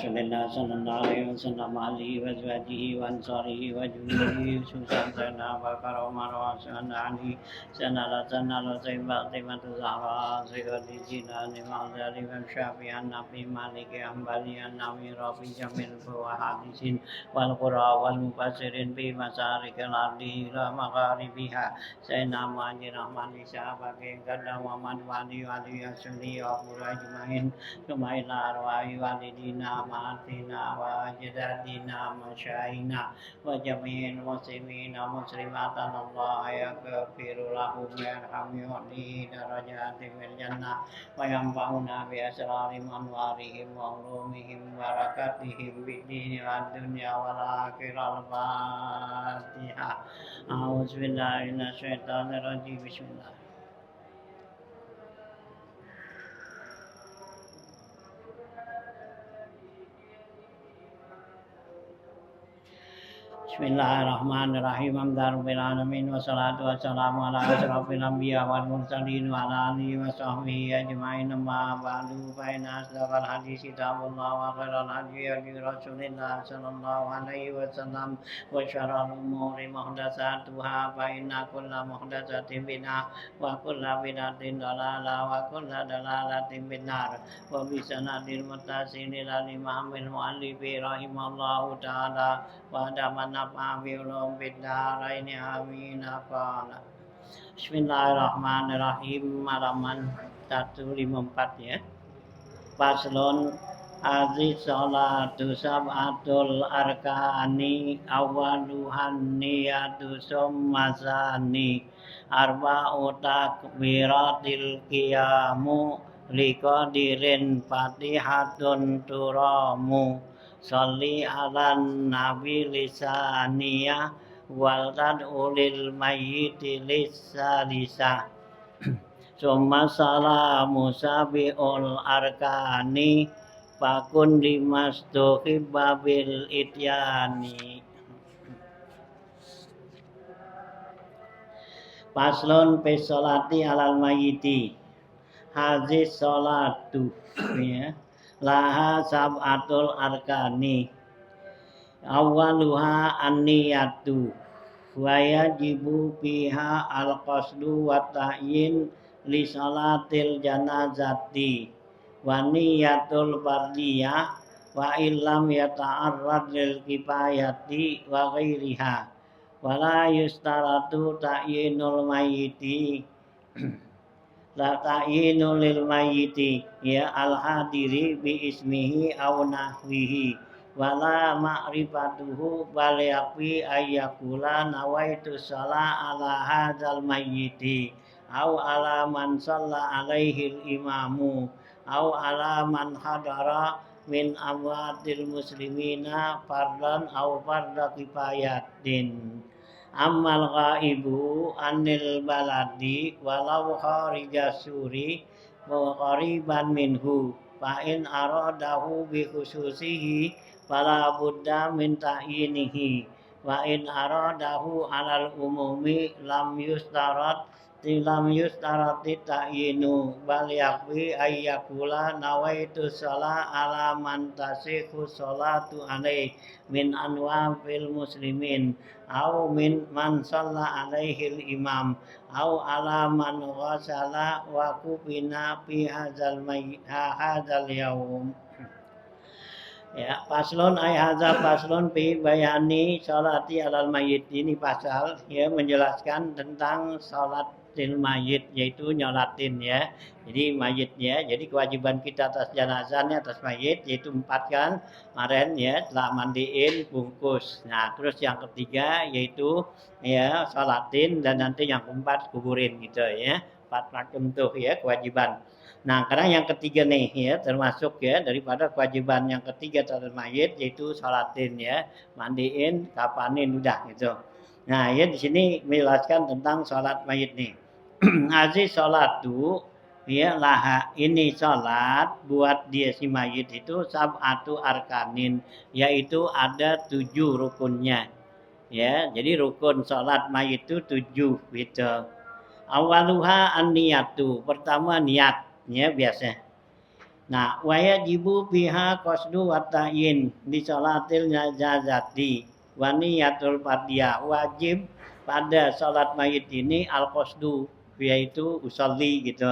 Rasulullah sallallahu alaihi wasallam alihi wa azwajihi wa ansarihi wa junudihi Susan sana wa karomar wa sana ali sana la sana la sayyibat timatu zahra sayyidi jilani ma'zali wa syafi'an nabi maliki ambali nabi rafi jamil wa hadisin wal qura wal mufassirin bi masarikil ardi ila magharibiha sayyidina Muhammad rahmani sahabake kadang wa man wali wali asli wa ajmain Kemaila arwahi walidina ma'atina wa ajdadina masyayina wa jami'in muslimina muslimatan Allah yaghfiru lahum yarhamuhum darajatin fil jannah wa yanfa'una bi asrarihim anwarihim wa ulumihim barakatihim bid dini wad dunya wal akhirah. Al-Fatihah. A'udzubillahi minasyaitonir rajim. Bismillah. Bismillahirrahmanirrahim. Alhamdulillahirabbil alamin wassalatu wassalamu ala asyrofil anbiya wal mursalin wa ala alihi wa sahbihi ajmain. Amma ba'du fa inna asdaqal hadits kitabullah wa khairal hadi hadi Rasulillah sallallahu alaihi wasallam wa syarrul umuri muhdatsatuha fa inna kulla muhdatsatin bid'ah wa kulla bid'atin dhalalah wa kulla dhalalatin finnar. Wa bi sanadil muttasil ila imamil muallifi rahimallahu taala wa daman Amin bidaraini amin. Bismillahirrahmanirrahim. Halaman 154 ya. Paslon aziz salatu sab'atul arkani awaluhan niyatu summasani arba'u takbiratil qiyamu liqadirin fatihatun turamu Sholli alan nabi lisaniya wal tad'ulil mayyiti lisalisa Summa salamu sabi'ul arkani Fakun limastuhibba bil ityani. Paslon pesolati alal mayyiti Hazis sholatu ya laha sab'atul arkani awaluha an-niyatu wa yajibu fiha al-qasdu wa ta'yin li salatil janazati wa niyatul fardiyah wa illam yata'arrad lil kifayati wa ghairiha wa la yustaratu ta'yinul mayyiti la ta'yinu lil mayyiti ya al hadiri bi ismihi aw nahwihi wala ma'rifatuhu bal yakfi ayyakula nawaitu shalah ala hadzal mayyiti aw ala man shalla alaihi al imamu aw ala man hadara min amwatil muslimina fardan aw farda kifayatin. Ammal ghaibu anil baladi walau kharija suri wa qariban minhu fa in aradahu bi khususihi fala budda min ta'yinihi wa in aradahu alal umumi lam yustarat ta'yinu bal yakfi ayyakula nawaitu shalah ala man tasihu sholatu alaih min anwa fil muslimin au min man shalla alaihil imam au ala man ghasala wa kubina fi hadzal yaum. Ya, paslon hadza paslon fi bayani sholati alal mayyit. Ini pasal ya menjelaskan tentang sholatil mayyit, yaitu nyolatin ya. Jadi mayitnya, jadi kewajiban kita atas jenazahnya, atas mayit yaitu 4 kan kemarin ya, telah mandiin, bungkus. Nah, terus yang ketiga yaitu ya sholatin dan nanti yang keempat kuburin gitu ya. 4 macam tuh ya kewajiban. Nah, sekarang yang ketiga nih ya, termasuk ya daripada kewajiban yang ketiga terhadap mayit yaitu sholatin ya, mandiin, kapanin udah gitu. Nah, ya di sini menjelaskan tentang sholat mayit nih. Aziz sholatu ya laha ini sholat buat dia si mayit itu sab'atu arkanin, yaitu ada 7 rukunnya. Ya, jadi rukun sholat mayit itu 7 gitu. Awaluha an-niyatu, pertama niat ya biasa. Nah, wajibu biha qasdu wa ta'yin di salatil janazati wa niyatul fardiyah. Wajib pada salat mayit ini al qasdu yaitu usolli gitu.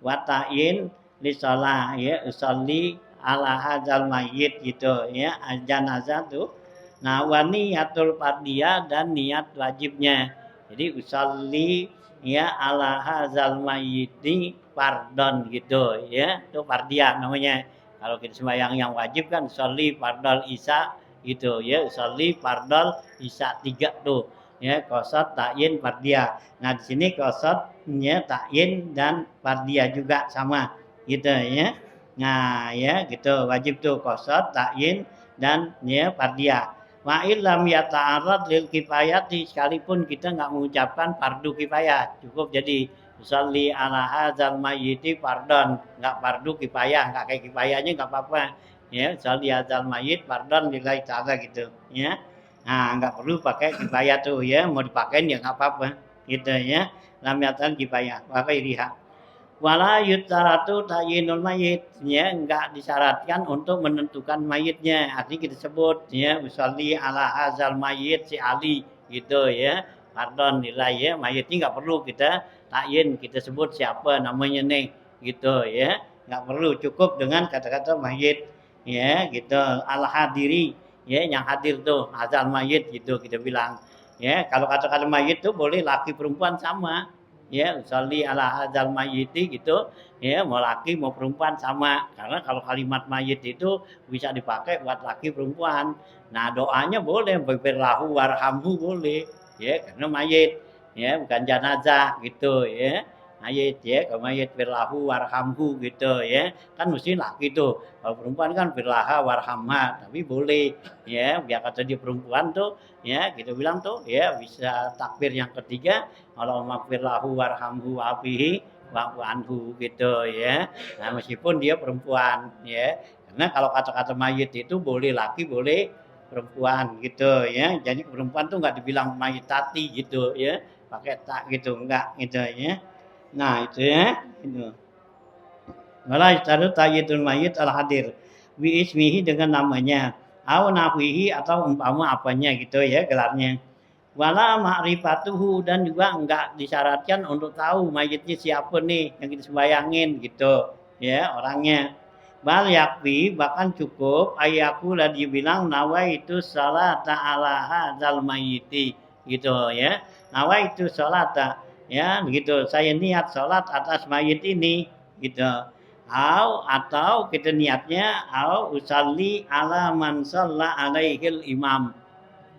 Wa ta'yin li salah ya usolli ala hadzal mayit gitu ya janazah tuh. Nah, wa niyatul fardiyah dan niat wajibnya. Jadi usolli ya ala hadzal mayyiti pardon gitu ya, itu fardiah namanya. Kalau kita sembahyang yang wajib kan sholli fardal isya gitu ya, sholli fardal isya 3 tuh ya, qasad ta'yin fardiah. Nah di sini qasadnya ta'yin dan fardiah juga sama gitu ya. Nah ya gitu wajib tuh qasad ta'yin dan ya fardiah. Wa illam yata'arrad lil kifayati, sekalipun kita nggak mengucapkan fardu kifayah, cukup jadi Usolli ala hadzal mayyiti fardon, enggak fardu kifayah, enggak kayak kifayahnya enggak apa-apa. Ya, usolli hadzal mayyit fardon lillahi ta'ala gitu, ya. Nah, enggak perlu pakai kifayah tuh ya, mau dipakein ya enggak apa-apa. Gitu ya. Lam yatal kifayah wa ghairiha. Wala yutaratu tayyinul mayyit, ya, enggak disyaratkan untuk menentukan mayitnya. Artinya kita sebut ya, usolli ala hadzal mayyit si Ali gitu ya. Pardon nilai ya, mayitnya enggak perlu kita takyin, kita sebut siapa namanya nih gitu ya. Enggak perlu, cukup dengan kata-kata mayit ya gitu. Al hadiri ya, yang hadir tuh hadzal mayyit gitu kita bilang. Ya, kalau kata-kata mayit tuh boleh laki perempuan sama ya usolli ala hadzal mayyiti gitu ya, mau laki mau perempuan sama, karena kalau kalimat mayit itu bisa dipakai buat laki perempuan. Nah doanya boleh lahu warhamhu boleh ya, karena mayit ya bukan jenazah gitu ya, mayit ya, kalau mayit lahu warhamhu gitu ya, kan mesti laki tuh, kalau perempuan kan firlaha warhamha, tapi boleh ya biar kata dia perempuan tuh ya kita bilang tuh ya bisa takbir yang ketiga Allahumma gfir lahu warhamhu wa'afihi wa'fu anhu gitu ya. Nah, meskipun dia perempuan ya. Karena kalau kata-kata mayit itu boleh laki, boleh perempuan gitu ya. Jadi perempuan tuh enggak dibilang mayitati gitu ya. Pakai tak gitu enggak gitu ya. Nah, itu ya. Itu. Wala istaru tayyidul mayit al hadir bi ismihi dengan namanya. Au nahwihi atau umpama apanya gitu ya gelarnya. Wala ma'rifatuhu dan juga enggak disyaratkan untuk tahu mayitnya siapa nih yang kita sembayangin gitu ya orangnya. Bal yakfi bahkan cukup ayaku lah dibilang nawa itu salata ala hadzal mayyiti gitu ya. Nawa itu salata ya begitu. Saya niat salat atas mayit ini gitu. Atau kita niatnya usalli ala man shalla alaihil imam.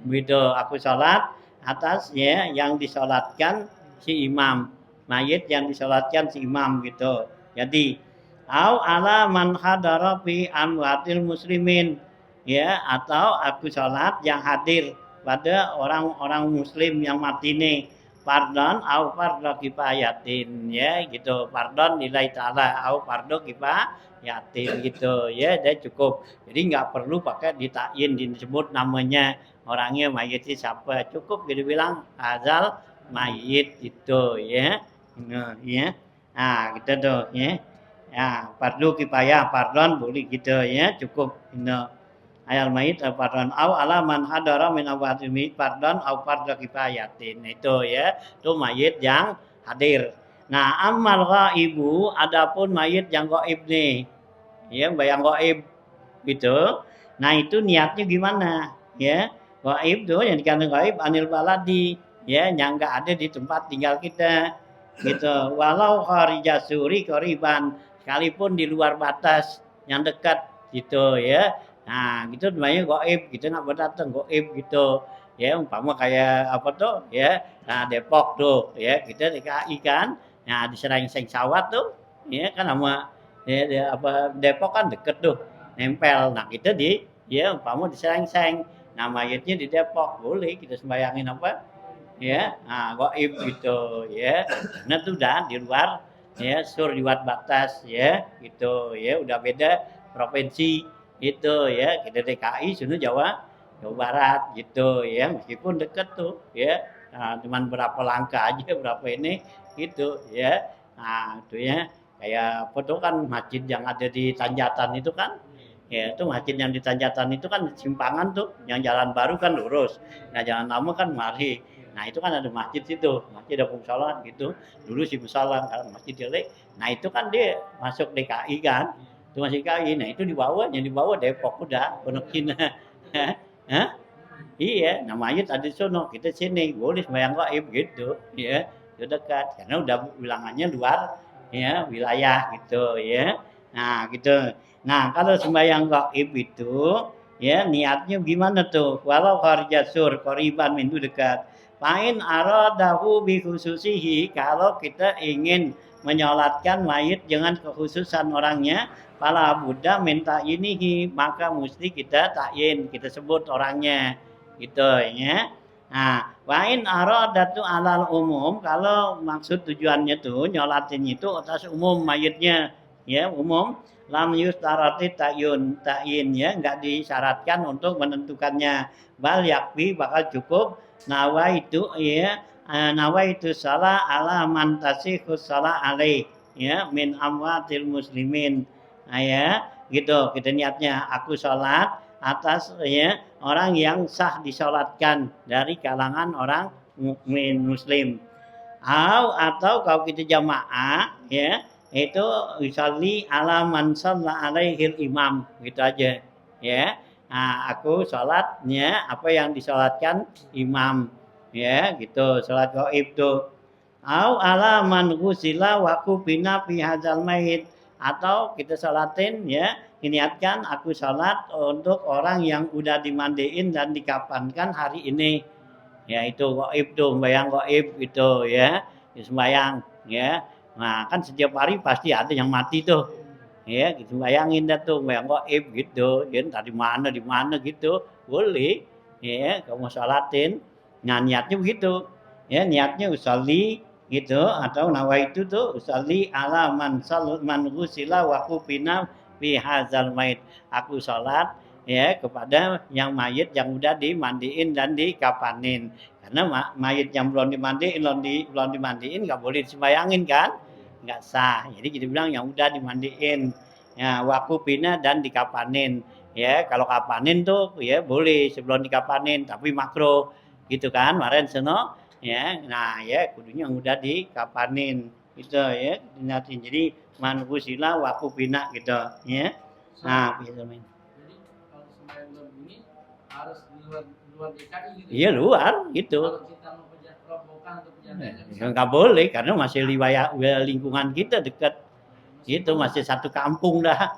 Gitu aku salat atas ya yang disolatkan si imam, mayit yang disolatkan si imam gitu. Jadi ala man hadara fi amwatil muslimin ya, atau aku sholat yang hadir pada orang-orang muslim yang mati nih, pardon au fardo kifayatin ya gitu, pardon nilai ta'ala au fardo kifayatin gitu ya, dia cukup. Jadi nggak perlu pakai ditakyin disebut namanya orangnya mayitnya siapa, cukup kita bilang azal mayit itu ya. Nah, ya. Nah, gitu tuh ya. Ya, fardu kifayah, pardon boleh gitu ya, cukup. Nah, ayal mayit pardon au ala man hadara min awatimi pardon au fardu kifayatin. Itu ya, itu mayit yang hadir. Nah, amal ghaibu adapun mayit yang gaib nih. Ya, bayang gaib gitu. Nah, itu niatnya gimana? Ya, gaib tuh yang dikatakan gaib anil baladi ya, yang enggak ada di tempat tinggal kita gitu. Walau kharijasuri qoriban, sekalipun di luar batas yang dekat gitu ya. Nah, gitu namanya gaib, kita enggak berdatang gaib gitu. Ya, umpama kayak apa tuh ya. Nah, Depok tuh ya, kita DKI kan. Nah, di Seraing Seng Sawat tuh ya kan sama apa Depok kan deket tuh, nempel. Nah kita ya umpama di Srengseng, nah mayitnya di Depok boleh kita sembayangin apa ya, nah gaib gitu ya, karena tuh udah di luar ya sur liwat batas ya gitu ya, udah beda provinsi itu ya, kita DKI sini Jawa Barat gitu ya, meskipun deket tuh ya, nah, cuman berapa langkah aja berapa ini gitu ya, nah itu ya kayak apa tuh kan masjid yang ada di Tanjatan itu kan ya, itu masjid yang di Tanjatan itu kan simpangan tuh, yang jalan baru kan lurus, nah jalan lama kan mari. Nah itu kan ada masjid situ, masjid ada musola gitu. Dulu sih musola, kalau masjid jelek. Nah itu kan dia masuk DKI kan, itu masih DKI. Nah itu dibawa, yang dibawa Depok udah, Pondok Cina. Hah? Iya, namanya tadi sono, kita sini, boleh sembahyang gaib gitu, ya, itu dekat, karena udah bilangannya luar, ya, wilayah gitu, ya. Nah, gitu. Nah, kalau sembahyang gaib itu, ya, niatnya gimana tuh? Walau harjasur, koriban itu dekat. Pain aradahu bi khususihi, kalau kita ingin menyolatkan mayit dengan kekhususan orangnya, pala Buddha minta ini, maka mesti kita takyin, kita sebut orangnya gitu ya. Nah, wain aradatu alal umum, kalau maksud tujuannya tuh nyolatin itu atas umum mayitnya ya, umum lam yustarati ta'yin ya, enggak disyaratkan untuk menentukannya. Bal yakfi bakal cukup nawa itu ya, nawa itu salah ala man tasihus salah alaih ya min amwatil muslimin. Nah, ya, gitu kita niatnya aku sholat atas ya orang yang sah disolatkan dari kalangan orang mukmin muslim. Atau kalau kita jamaah ya itu usolli ala man shalla alaihil imam gitu aja ya. Nah, aku sholatnya apa yang disolatkan imam ya gitu, sholat gaib tuh. Ala man ghusila wa kubina fi hadzal mait, atau kita sholatin ya, diniatkan aku sholat untuk orang yang udah dimandiin dan dikafankan hari ini. Ya itu gaib tuh, sembahyang gaib itu ya, sembahyang ya. Nah kan setiap hari pasti ada yang mati tuh. Ya, gitu bayangin dah tuh, sembahyang gaib gitu. Ya di mana gitu. Boleh. Ya, kamu sholatin. Nah niatnya begitu. Ya, niatnya usolli gitu, atau nawaitu tuh usolli ala man ghusila wa kufina fi hadzal mait. Aku sholat ya kepada yang mayit yang udah dimandiin dan dikapanin, karena mayit yang belum dimandiin belum dimandiin nggak boleh disembayangin kan, nggak sah. Jadi kita bilang yang udah dimandiin ya wakupina dan dikapanin ya, kalau kapanin tuh ya boleh sebelum dikapanin tapi makro gitu kan kemarin seno ya. Nah ya kudunya yang udah dikapanin gitu ya, dinatin. Jadi manhusila wakupina gitu ya. Nah gitu men. Harus luar DKI gitu. Iya luar gitu. Kalau kita mau robokan atau pejabat nggak boleh karena masih wilayah lingkungan kita dekat. Gitu masih satu kampung dah.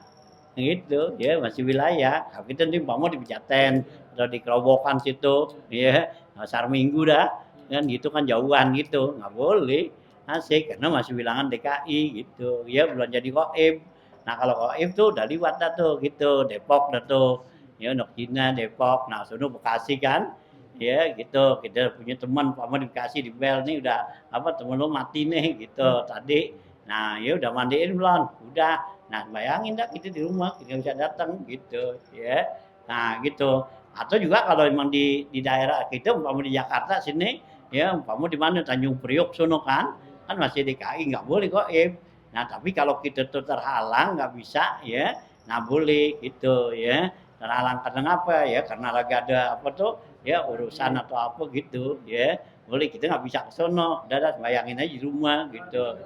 Gitu ya, masih wilayah. Tapi kita nanti mau di Pejaten atau di Kerobokan situ ya, pasar Minggu dah. Kan gitu kan jauhan gitu. Nggak boleh. Asik karena masih bilangan DKI gitu. Ya belum jadi gaib. Nah kalau gaib tuh udah liwat dah tuh gitu, Depok dah tuh. Ya Nok Cina Depok, nah sono Bekasi kan, ya gitu. Kita punya teman, Pak di Bekasi di Bel nih udah apa temen lo mati nih gitu tadi. Nah ya udah mandiin belum? Udah. Nah bayangin dah kita di rumah kita bisa datang gitu ya. Nah gitu. Atau juga kalau memang di daerah kita, umpama di Jakarta sini, ya umpama di mana Tanjung Priok sono kan masih DKI nggak boleh gaib. Nah tapi kalau kita tuh terhalang nggak bisa ya, nah boleh gitu ya. Terhalang karena apa ya? Karena lagi ada apa tuh ya urusan atau apa gitu ya. Boleh kita nggak bisa ke sono, udah bayangin aja di rumah gitu.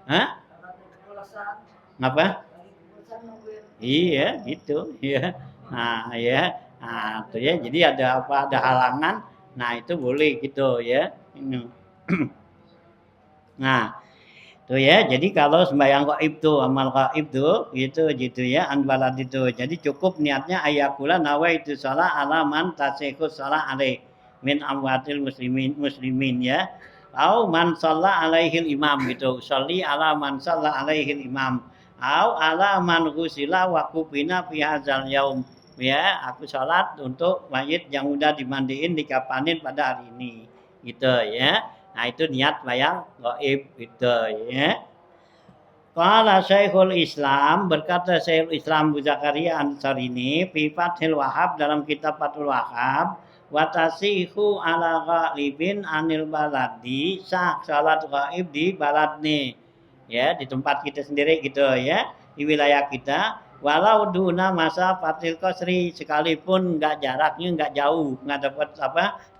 Hah? Ngapa? Iya gitu ya. Nah ya, nah tuh ya. Jadi ada apa? Ada halangan. Nah itu boleh gitu ya. Nah tuh ya, jadi kalau sembahyang gaib tuh, amal gaib tuh, gitu ya, anbalat itu. Jadi cukup niatnya ayakula nawa itu salah alaman tasekus salah alaih min amwatil muslimin ya. Au man shalla alaihil imam gitu. Sholli ala man shalla alaihil imam. Au ala man ghusila wa kubina fi hadzal yaum. Ya, aku sholat untuk mayit yang udah dimandiin, dikapanin pada hari ini. Gitu ya. Nah, itu niat wayang gaib gitu ya. Qala Syekhul Islam, berkata Syekhul Islam Abu Zakaria Ansari fi Fathul Wahhab dalam kitab Fathul Wahhab, wa tasihu ala ghaibin anil baladi, sah salat gaib di balad nih. Ya, di tempat kita sendiri gitu ya, di wilayah kita, walau duna masa fatil qasri, sekalipun enggak jaraknya enggak jauh, enggak dapat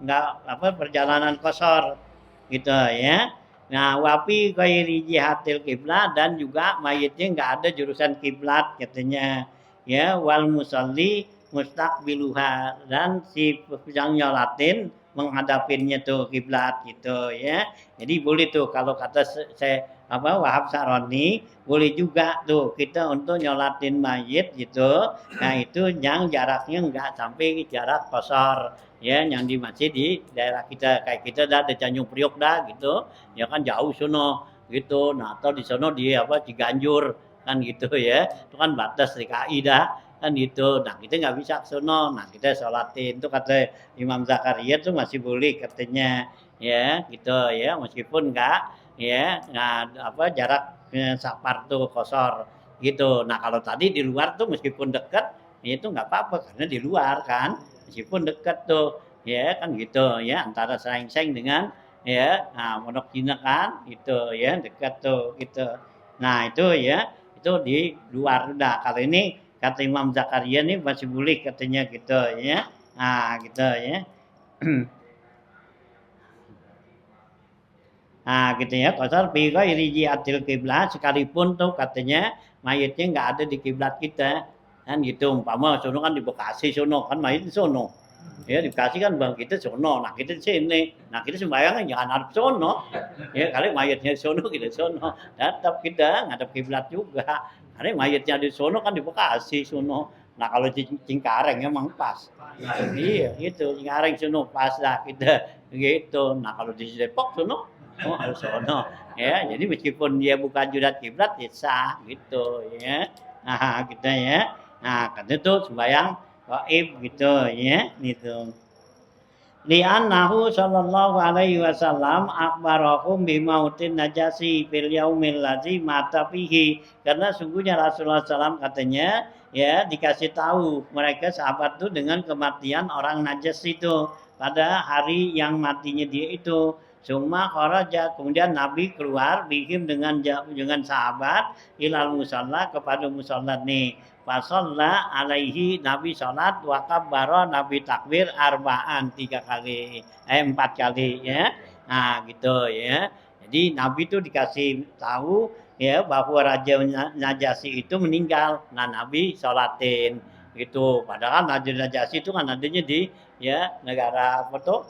enggak perjalanan kosor gitu ya. Nah, wafi ghairi jihatil kiblat, dan juga mayitnya enggak ada jurusan kiblat katanya. Ya, wal musalli mustaqbiluha, dan si yang nyolatin menghadapinnya tuh kiblat gitu ya. Jadi boleh tuh kalau kata saya Wahab Saroni, boleh juga tuh kita untuk nyolatin mayit gitu. Nah, itu yang jaraknya enggak sampai jarak kosor. Ya, yang di masjid di daerah kita, kayak kita dah di Tanjung Priok dah gitu, ya kan jauh sono gitu. Nah, atau di sono di Ciganjur kan gitu ya, itu kan batas DKI dah kan gitu. Nah, kita nggak bisa ke sono, nah kita sholatin itu kata Imam Zakaria tuh masih boleh katanya ya gitu ya, meskipun nggak ya jarak safar tuh kosor gitu. Nah, kalau tadi di luar tuh meskipun dekat ya itu nggak apa-apa karena di luar kan, meskipun dekat tuh ya kan gitu ya, antara Serangseng dengan ya Pondok Cina kan gitu ya, dekat tuh gitu. Nah, itu ya itu di luar udah. Kalau ini kata Imam Zakaria nih masih boleh katanya gitu ya. Nah, gitu ya. Nah, gitu ya. Kosor fi ghairi jihatil kiblat, sekalipun tuh katanya mayitnya nggak ada di kiblat kita. Kan gitu, umpama sono kan di Bekasi sono, kan mayit di sono. Ya, di Bekasi kan bang kita sono, nah kita di sini. Nah, kita sembahyangnya jangan hadap sono. Ya, kali mayitnya di sono, kita di sono. Tetap kita ngadep kiblat juga. Kali mayitnya di sono kan di Bekasi sono. Nah, kalau di Cingkareng emang pas. Iya, gitu. Cingkareng sono pas lah kita gitu. Nah, kalau di Depok sono, oh harus sono. Ya, jadi meskipun dia bukan judat kiblat, ya sah gitu ya. Nah, kita ya. Nah, kan itu sembahyang gaib gitu ya, gitu. Li'annahu sallallahu alaihi wasallam akhbarakum bimautin najasi fil yaumil ladzi mata fihi. Karena sungguhnya Rasulullah SAW katanya ya dikasih tahu mereka sahabat itu dengan kematian orang najas itu pada hari yang matinya dia itu. Cuma kharaja, kemudian Nabi keluar bihim dengan sahabat ilal musalla, kepada musalla nih. Fasalla alaihi, Nabi salat wa kabbara, Nabi takbir arba'an 3 kali, 4 kali ya. Nah, gitu ya. Jadi Nabi itu dikasih tahu ya bahwa Raja Najasyi itu meninggal. Nah, Nabi sholatin gitu. Padahal Raja Najasyi itu kan adanya di ya negara apa tuh?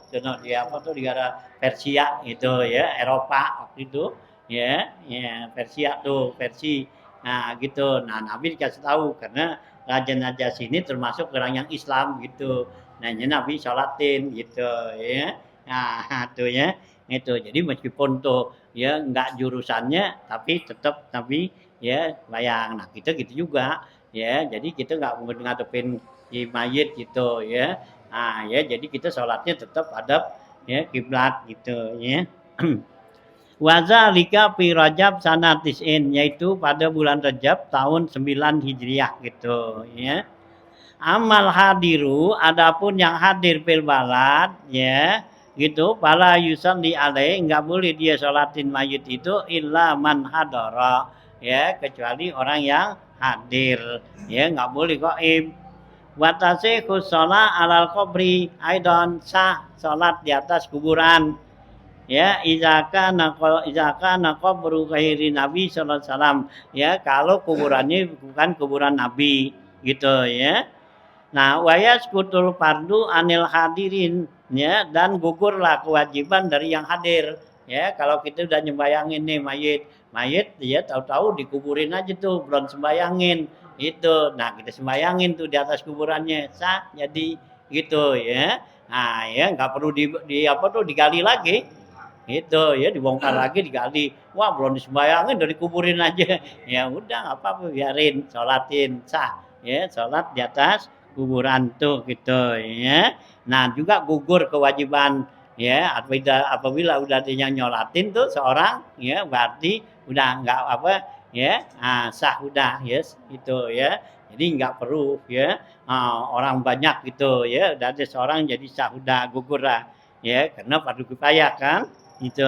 Negara Persia gitu ya, Eropa waktu itu ya, ya Persia tuh, Persia. Nah, gitu. Nah, Nabi dikasih tahu karena Raja Najasyi ini termasuk orang yang Islam gitu. Nah, Nabi sholatin gitu ya. Nah, tuh ya. Itu. Jadi meskipun tuh ya enggak jurusannya tapi tetap Nabi ya bayang. Nah, kita gitu juga ya. Jadi kita enggak ngadepin di mayit gitu ya. Nah, ya jadi kita sholatnya tetap hadap ya kiblat gitu ya. Wazalika fi Rajab sanatis'in, yaitu pada bulan Rajab tahun 9 Hijriah gitu ya. Amal hadiru, adapun yang hadir fil balad ya gitu, pala yusalli alaih, enggak boleh dia sholatin mayit itu illa man hadara ya, kecuali orang yang hadir ya, enggak boleh gaib. Watase khusala alal kubri, aidan sah sholat di atas kuburan ya, izaka qabru ghairi Nabi sallallahu alaihi wasallam ya, kalau kuburannya bukan kuburan Nabi gitu ya. Nah, wayaskutul fardu anil hadirin ya, dan gugurlah kewajiban dari yang hadir ya. Kalau kita udah nyembayangin nih mayit ya, tahu-tahu dikuburin aja tuh, belum sembayangin itu. Nah, kita sembayangin tuh di atas kuburannya, sah jadi gitu ya. Nah, ya nggak perlu digali lagi Itu ya dibongkar lagi digali. Wah, belum disembayangin udah dikuburin aja. Ya udah nggak apa-apa biarin, sholatin sah. Ya, sholat di atas kuburan tuh gitu ya. Nah, juga gugur kewajiban ya apabila udah dia nyolatin tuh seorang ya berarti udah nggak apa ya sah udah yes itu ya. Jadi nggak perlu ya orang banyak gitu ya udah ada seorang jadi sah udah gugur lah ya karena fardu kifayah kan itu.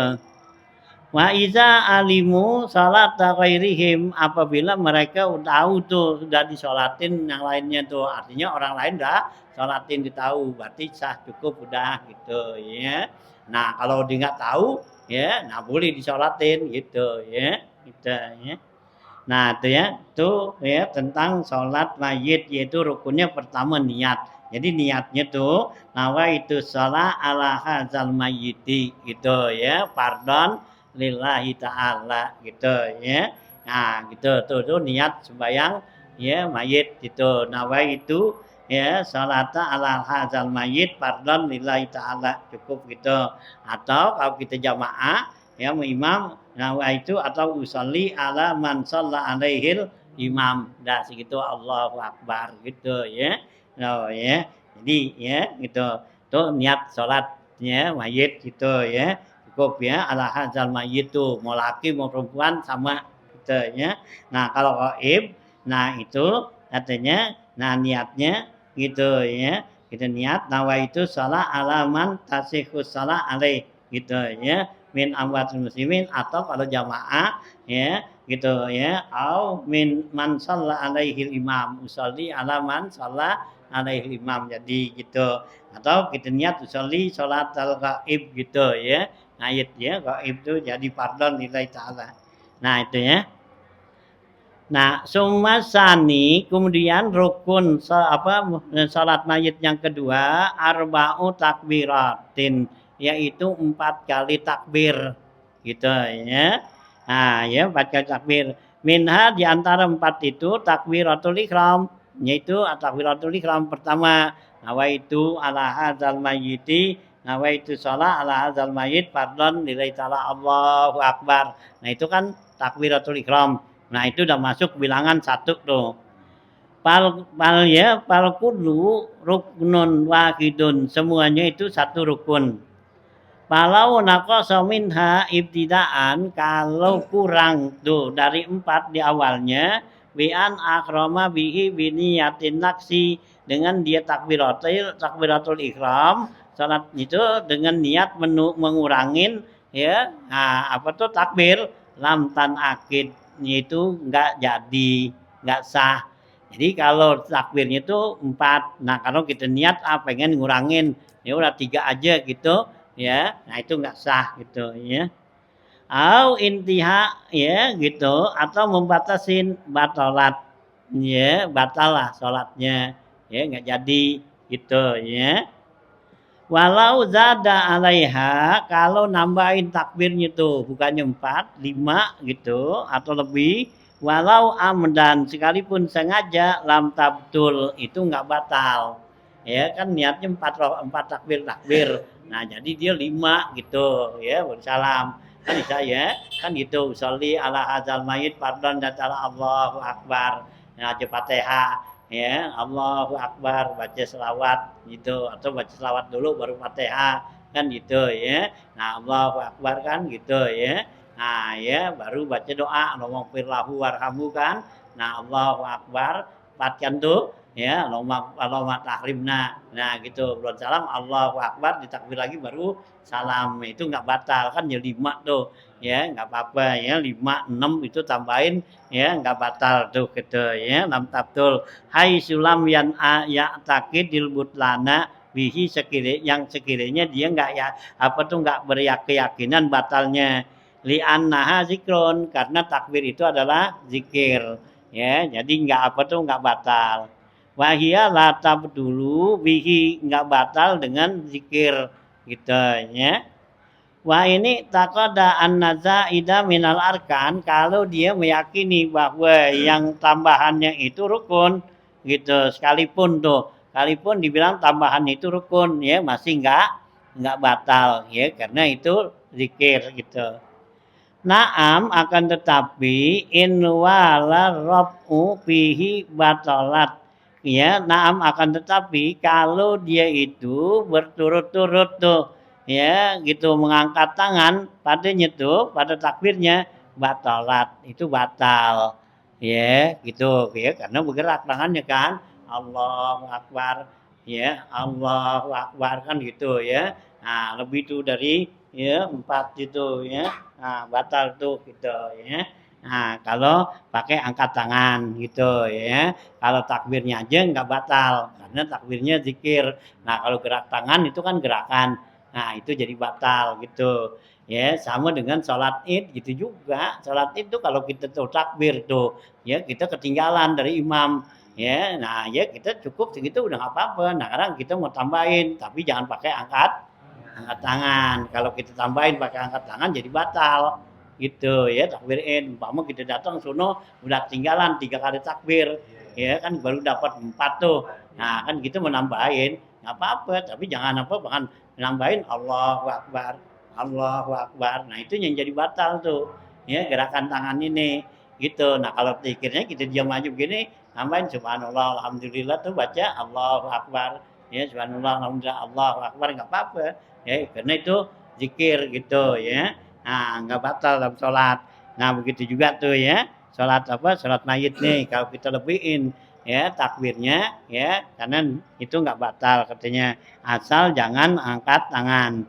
Wa iza alimu salat ghairihim apabila mereka tahu tuh sudah disolatin yang lainnya tuh artinya orang lain udah sholatin ditahu berarti sah cukup udah gitu ya. Nah kalau dia nggak tahu ya nah boleh disolatin gitu ya gitu ya. Nah, itu ya, itu ya tentang sholat mayit yaitu rukunnya pertama niat. Jadi niatnya tuh nawa itu sholat ala hadzal mayyiti gitu ya, pardon lillahi ta'ala gitu ya. Nah, gitu tuh niat sembahyang ya mayit gitu. Nawa itu ya salata ala hadzal mayyit pardon lillahi ta'ala cukup gitu. Atau kalau kita jamaah ya imam nawa itu atau usolli ala man shalla alaihil imam dah segitu Allahu akbar gitu ya. Oh ya. Jadi ya gitu. Tuh niat salatnya mayit gitu ya. Cukup ya ala hadzal mayit tuh mau laki mau perempuan sama gitu ya. Nah, kalau gaib nah itu artinya nah niatnya gitu ya. Kita niat nawa itu salat ala man tasihus salat alaih gitu ya min amwatul muslimin atau kalau jamaah ya gitu ya au min man shalla alaihi imam usolli ala man shalla alaihi imam jadi gitu atau kita niat usolli sholat al gaib gitu ya ayat ya gaib itu jadi pardon lillahi ta'ala nah itu ya. Nah, sumasani kemudian rukun salat mayit yang kedua arba'u takbiratin yaitu 4 kali takbir gitu ya. Nah, ya 4 kali takbir. Minha di antara 4 itu takbiratul ihram yaitu takbiratul ihram pertama nawaitu ala hadzal mayyiti nawaitu shalah ala hadzal mayyit fardhon lillahi ta'ala Allahu akbar. Nah, itu kan takbiratul ihram. Nah itu udah masuk bilangan 1 tuh. Pal kudu ruknun wahidun. Semuanya itu 1 rukun. Palau naqasa minha ibtidaan kalau kurang tuh dari 4 di awalnya bi'an akhrama bihi biniyatin naksi dengan dia takbiratul ihram salat itu dengan niat mengurangin ya apa tuh takbir lam tan akid itu enggak jadi, enggak sah. Jadi kalau takbirnya itu 4. Nah, kalau kita niat pengen ngurangin, ya udah 3 aja gitu, ya. Nah, itu enggak sah gitu, ya. Au intiha ya gitu atau membatasin batalat. Ya, batal lah salatnya. Ya, enggak jadi gitu, ya. Walau zada alaiha kalau nambahin takbirnya tuh bukannya 4, 5 gitu atau lebih walau amdan sekalipun sengaja lam tabtul itu enggak batal. Ya kan niatnya 4 takbir. Nah, jadi dia 5 gitu ya bersalam. Kan bisa ya. Kan gitu sholli ala hadzal mayit fardhan dan Allahu akbar. Nah, Fatihah ya Allahu Akbar baca selawat gitu atau baca selawat dulu baru Fatihah kan gitu ya. Nah Allahu Akbar kan gitu ya. Nah ya baru baca doa Allahumma firlahu warhamu kan. Nah Allahu Akbar bacakan tuh ya Allahumma tahrimna. Nah gitu belum salam Allahu Akbar ditakbir lagi baru salam itu nggak batal kan ya 5 tuh ya nggak apa-apa ya 5, 6 itu tambahin ya nggak batal tuh gitu ya lam tabtul hai sulam yan ya takidil butlana bihi sekiranya dia nggak ya apa tuh nggak berkeyakinan batalnya li annaha zikron karena takbir itu adalah zikir ya jadi nggak apa tuh nggak batal wahia la tabdulu bihi nggak batal dengan zikir gitu ya. Wah ini takoda an-naza ida minal arkan kalau dia meyakini bahwa yang tambahannya itu rukun gitu sekalipun dibilang tambahan itu rukun ya masih enggak enggak batal ya karena itu zikir gitu. Naam akan tetapi in wala rabu fihi batalat. Ya, naam akan tetapi kalau dia itu berturut-turut tuh ya gitu mengangkat tangan padanya tuh pada takbirnya batalat itu batal. Ya, gitu ya karena bergerak tangannya kan. Allahu Akbar ya, Allahu Akbar kan gitu ya. Nah, lebih tuh dari ya 4 gitu ya. Nah, batal tuh gitu ya. Nah, kalau pakai angkat tangan gitu ya. Kalau takbirnya aja nggak batal karena takbirnya zikir. Nah, kalau gerak tangan itu kan gerakan. Nah, itu jadi batal gitu. Ya, sama dengan sholat id gitu juga. Sholat id tuh kalau kita tuh takbir tuh ya kita ketinggalan dari imam ya. Nah, ya kita cukup segitu udah nggak apa-apa. Nah, sekarang kita mau tambahin tapi jangan pakai angkat tangan. Kalau kita tambahin pakai angkat tangan jadi batal. Gitu ya, takbirin. Umpama kita datang sono udah ketinggalan 3 kali takbir. Ya kan baru dapat 4 tuh. Nah, kan gitu menambahin nggak apa-apa, tapi jangan apa bahkan nambahin Allahu Akbar. Allahu Akbar. Nah, itu yang jadi batal tuh. Ya, gerakan tangan ini gitu. Nah, kalau pikirnya kita diam aja begini, nambahin subhanallah alhamdulillah tuh baca Allahu Akbar. Ya, subhanallah alhamdulillah Allahu Akbar nggak apa-apa. Ya, karena itu zikir gitu ya. Nah, nggak batal dalam sholat. Nah, begitu juga tuh ya. Sholat apa? Sholat mayit nih. Kalau kita lebihin ya takbirnya ya, karena itu nggak batal katanya. Asal jangan angkat tangan.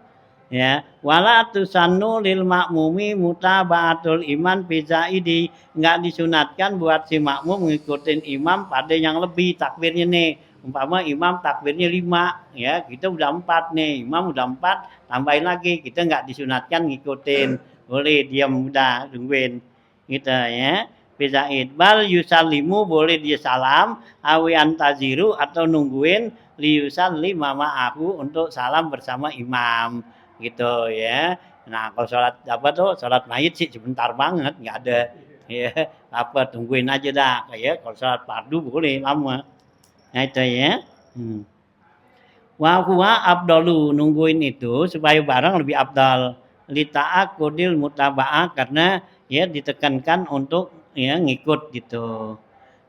Ya, wala tusannu lil makmumi mutaba'atul iman fi zaidi, enggak disunatkan buat si makmum ngikutin imam pada yang lebih takbirnya nih. Umpama imam takbirnya 5, ya kita udah 4 nih, imam udah 4, tambahin lagi, kita enggak disunatkan ngikutin. Boleh diam udah tungguin gitu ya. Fi zaid bal yusallimu boleh dia salam awi antaziru atau nungguin liusalli ma'ahu untuk salam bersama imam gitu ya. Nah, kalau sholat apa tuh, sholat mayit sih sebentar banget, nggak ada ya apa tungguin aja dah kayak kalau sholat fardu boleh lama. Nah itu ya. Hmm. Wa huwa afdalu nungguin itu supaya barang lebih afdal. Lita'aqudil mutaba'ah karena ya ditekankan untuk ya ngikut gitu.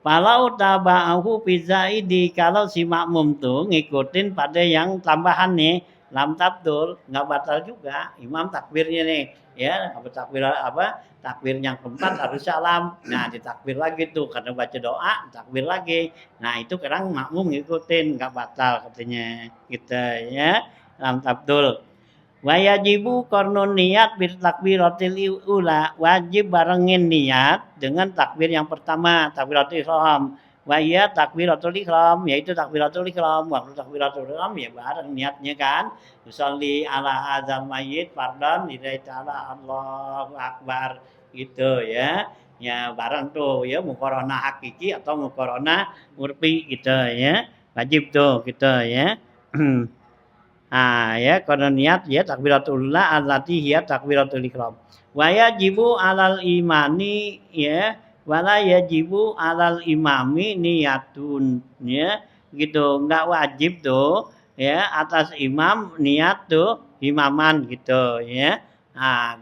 Walau taba'ahu fi zaidi kalau si makmum tuh ngikutin pada yang tambahan nih lam tabdul nggak batal juga imam takbirnya nih ya apa takbir apa takbir yang keempat harus salam nah ditakbir lagi tuh karena baca doa takbir lagi nah itu sekarang makmum ngikutin nggak batal katanya gitu ya lam tabdul wajibu kornon niat bil takbiratil ula wajib barengin niat dengan takbir yang pertama takbiratul ihram wa ya takbiratul ihram yaitu takbiratul ihram waktu takbiratul ihram ya bareng niatnya kan usolli ala adzal mayyit fardhan lillahi ta'ala Allahu akbar gitu ya ya bareng tuh ya mukorona hakiki atau mukorona murfi gitu ya wajib tuh gitu ya ya karena niat ya takbiratullah allati hiya takbiratul ihram. Wa yajibu 'alal imani ya wala yajibu 'alal imami niyatun ya gitu. Enggak wajib tuh ya atas imam niat tuh imaman gitu ya.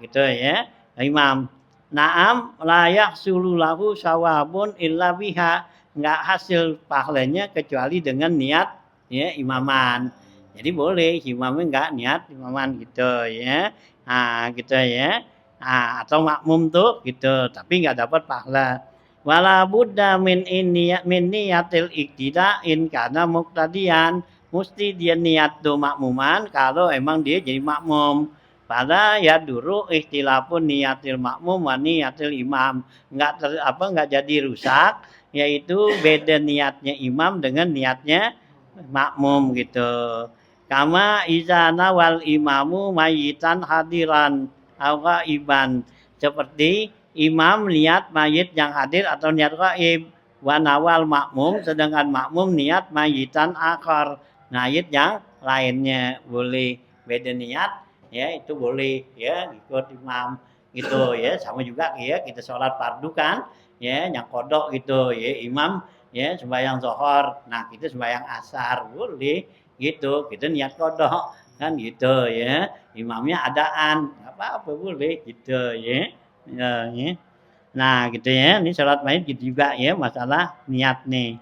Gitu ya. Imam. Naam la yahsulu lahu sawabun illa biha. Enggak hasil pahalanya kecuali dengan niat ya imaman. Jadi boleh imamnya enggak niat imaman gitu ya. Gitu ya. Atau makmum tuh gitu, tapi enggak dapat pahala. Wala budda min niyatil iktida'in karena muqtadiyan. Mesti dia niat tuh makmuman kalau emang dia jadi makmum. Pada ya dulu ikhtilafun niyatil makmum wa niyatil imam. Enggak jadi rusak yaitu beda niatnya imam dengan niatnya makmum gitu. Kama izana wal imamu mayitan hadiran awa iban seperti imam niat mayit yang hadir atau niat gaib wanawal makmum sedangkan makmum niat mayitan akar mayit yang lainnya boleh beda niat ya itu boleh ya ikut imam gitu ya sama juga ya kita sholat fardu kan ya yang kodok gitu ya imam ya sembahyang zuhur nah kita sembahyang asar boleh gitu kita niat kodok kan gitu ya. Imamnya adaan, apa-apa boleh gitu ya. Ya. Nah gitu ya, ini sholat mayit gitu juga ya masalah niat nih.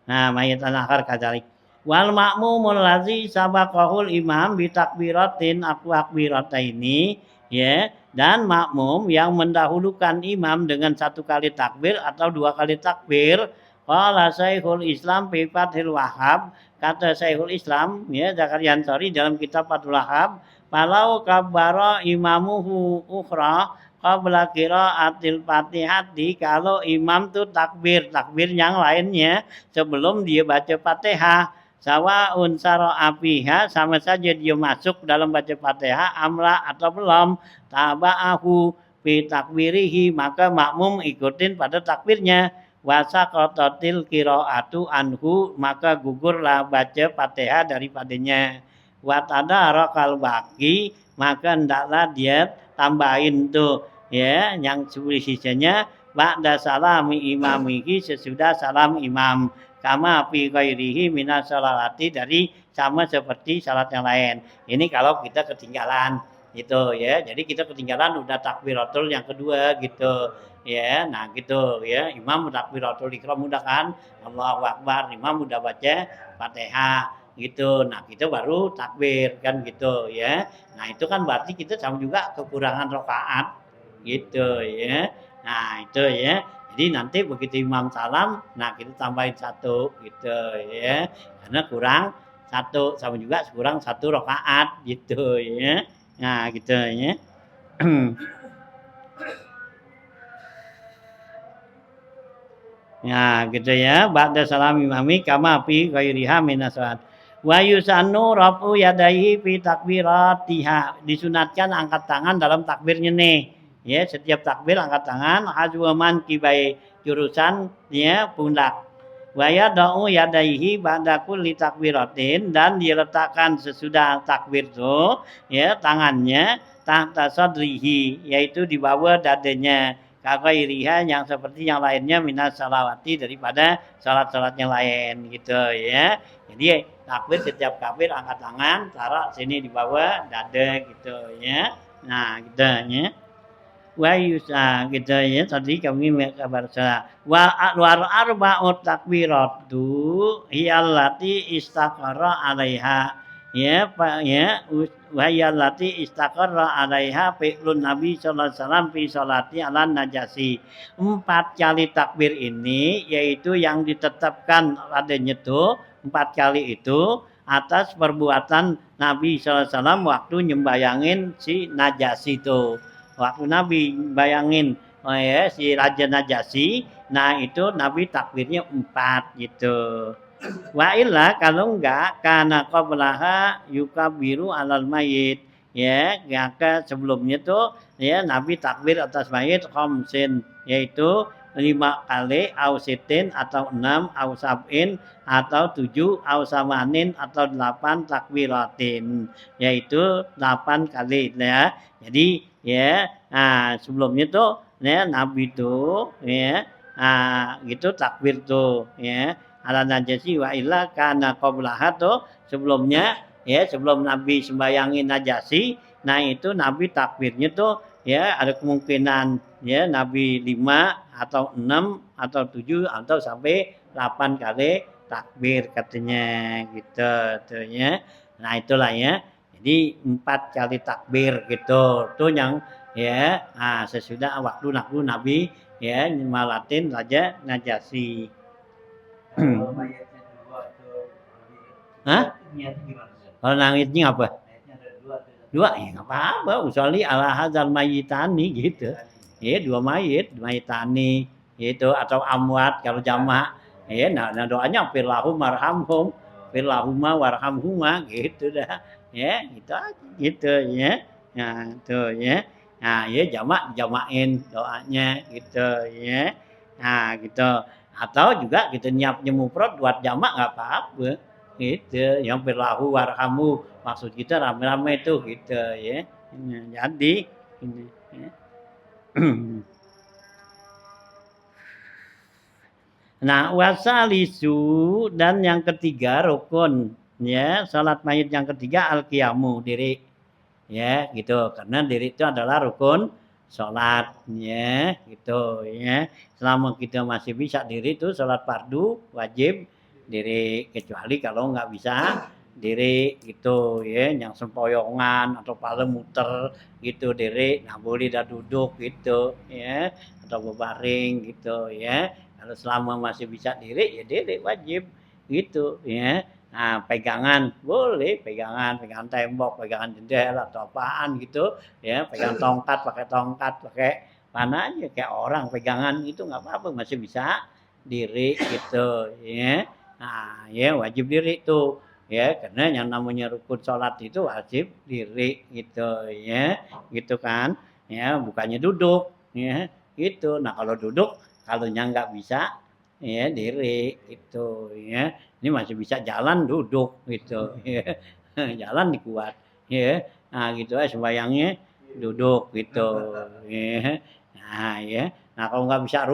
Nah mayit akhar kadzalik. Wal makmumul ladzi sabaqahul imam bi takbiratin akbirataini ya dan makmum yang mendahulukan imam dengan satu kali takbir atau dua kali takbir. Qala Syekhul Islam fi Fathil Wahhab, kata Syekhul Islam ya Zakaria Ansari dalam kitab Fathul Wahhab, "Falau kabbara imamuhu ukhra qabla qiraatil Fatihati," kalau imam tuh takbir yang lainnya sebelum dia baca Fatihah, sawaun sara'a fiha, sama saja dia masuk dalam baca Fatihah amla atau belum, taba'ahu fi takbirihi, maka makmum ikutin pada takbirnya. Wasaqatatil qiraatu anhu, maka gugurlah baca Fatihah daripadanya. Wa tadarakal baqi, maka hendaklah dia tambahin tuh ya yang sisanya ba'da salami imamihi, sesudah salam imam, kama fi ghairihi minas sholawati, dari sama seperti salat yang lain. Ini kalau kita ketinggalan gitu ya. Jadi kita ketinggalan udah takbiratul yang kedua gitu ya. Nah gitu ya. Imam takbiratul ihram udah kan, Allahu Akbar, imam udah baca Fatihah gitu. Nah, kita baru takbir kan gitu ya. Nah, itu kan berarti kita sama juga kekurangan rakaat gitu ya. Nah, itu ya. Jadi nanti begitu imam salam, nah kita tambahin satu gitu ya. Karena kurang satu, sama juga kurang satu rakaat gitu ya. Nah, gitu ya. Ya, gitu ya. Ba'da salam imami kama fi ghairiha minas salat. Wa yusannu rafu yadaihi fi takbiratiha. Disunatkan angkat tangan dalam takbirnya nih. Ya, setiap takbir angkat tangan hazwaman kibai, jurusan ya pundak. Wa yada'u yadaihi ba'da kulli takbiratin, dan diletakkan sesudah takbir itu ya tangannya tahta sadrihi, yaitu di bawah dadanya, kaghairiha, yang seperti yang lainnya, minas salawati, daripada salat-salat yang lain gitu ya. Jadi takbir, setiap takbir angkat tangan, taruh sini di bawah dada gitu ya. Nah gitu ya. Wa yusa gitu ya, tadi kami kabar salah. Wa arba'ut takbiratu hiyallati istaqara 'alaiha. Ya, Pak ya, wa hiyallati istaqara 'alaiha fi'lun Nabi sallallahu alaihi wasallam fi sholati 'alan najasi. 4 kali takbir ini yaitu yang ditetapkan padanya tuh 4 kali itu atas perbuatan Nabi sallallahu alaihi wasallam waktu nyembayangin si Najasi itu. Waktu Nabi bayangin ya, si Raja Najasyi, nah itu Nabi takbirnya 4 gitu. Wa illa, kalau enggak, karena qablaha yukabiru alal mayit ya, maka sebelumnya tuh ya Nabi takbir atas mayit khamsin, yaitu 5 kali, au sitin atau 6, au sab'in atau 7, au samanin atau 8 takbiratin, yaitu 8 kali ya. Jadi ya, nah sebelumnya tuh ya Nabi tuh ya gitu takbir tuh ya ala najasi, wa illa kana qablaha tuh sebelumnya ya, sebelum Nabi sembayangin Najasi, nah itu Nabi takbirnya tuh ya ada kemungkinan ya Nabi 5 atau 6 atau 7 atau sampai 8 kali takbir katanya gitu tuh ya. Nah itulah ya. Jadi 4 kali takbir gitu. Tuh yang ya sesudah waktu Nabi ya malatin Raja Najasi. Hah? Kalau nangisnya apa? Dua, ya nggak apa-apa. Usolli ala hadzal mayyitani gitu. Ya, 2 mayit, mayyitani itu, atau amwat kalau jamak. Ya, nah doanya firlahum warhamhum, firlahuma warhamhuma gitu dah. Ya, gitu aja gitu ya. Nah, tuh ya. Nah, ya jamain doanya gitu ya. Nah, gitu. Atau juga kita nyiapnya mufrad buat jamak nggak apa-apa gitu, yang berlahu warhamu, maksud kita rame-rame itu gitu ya. Jadi ini ya. Nah, wasalisu, dan yang ketiga rukun Ya, salat mayit yang ketiga al-qiyamu, diri. Ya, gitu. Karena diri itu adalah rukun salat, ya, gitu ya. Selama kita masih bisa diri itu salat fardu wajib diri, kecuali kalau nggak bisa diri gitu ya, yang sempoyongan atau paling muter gitu diri, nggak boleh dah duduk gitu ya, atau berbaring gitu ya. Kalau selama masih bisa diri ya diri wajib gitu ya. Nah, pegangan boleh, pegangan tembok, pegangan jendela atau apaan gitu, ya, pegang tongkat, pakai mana aja kayak orang pegangan itu nggak apa-apa, masih bisa diri gitu, ya. Nah, ya wajib diri tuh, ya, karena yang namanya rukun sholat itu wajib diri gitu, ya, gitu kan, ya, bukannya duduk, ya, gitu. Nah, kalau duduk, kalau nggak bisa, ya diri itu, ya. Ini masih bisa jalan duduk gitu ya. Jalan dikuat ya. Nah gitu aja sembayangnya duduk gitu ya. Nah ya. Nah kalau nggak bisa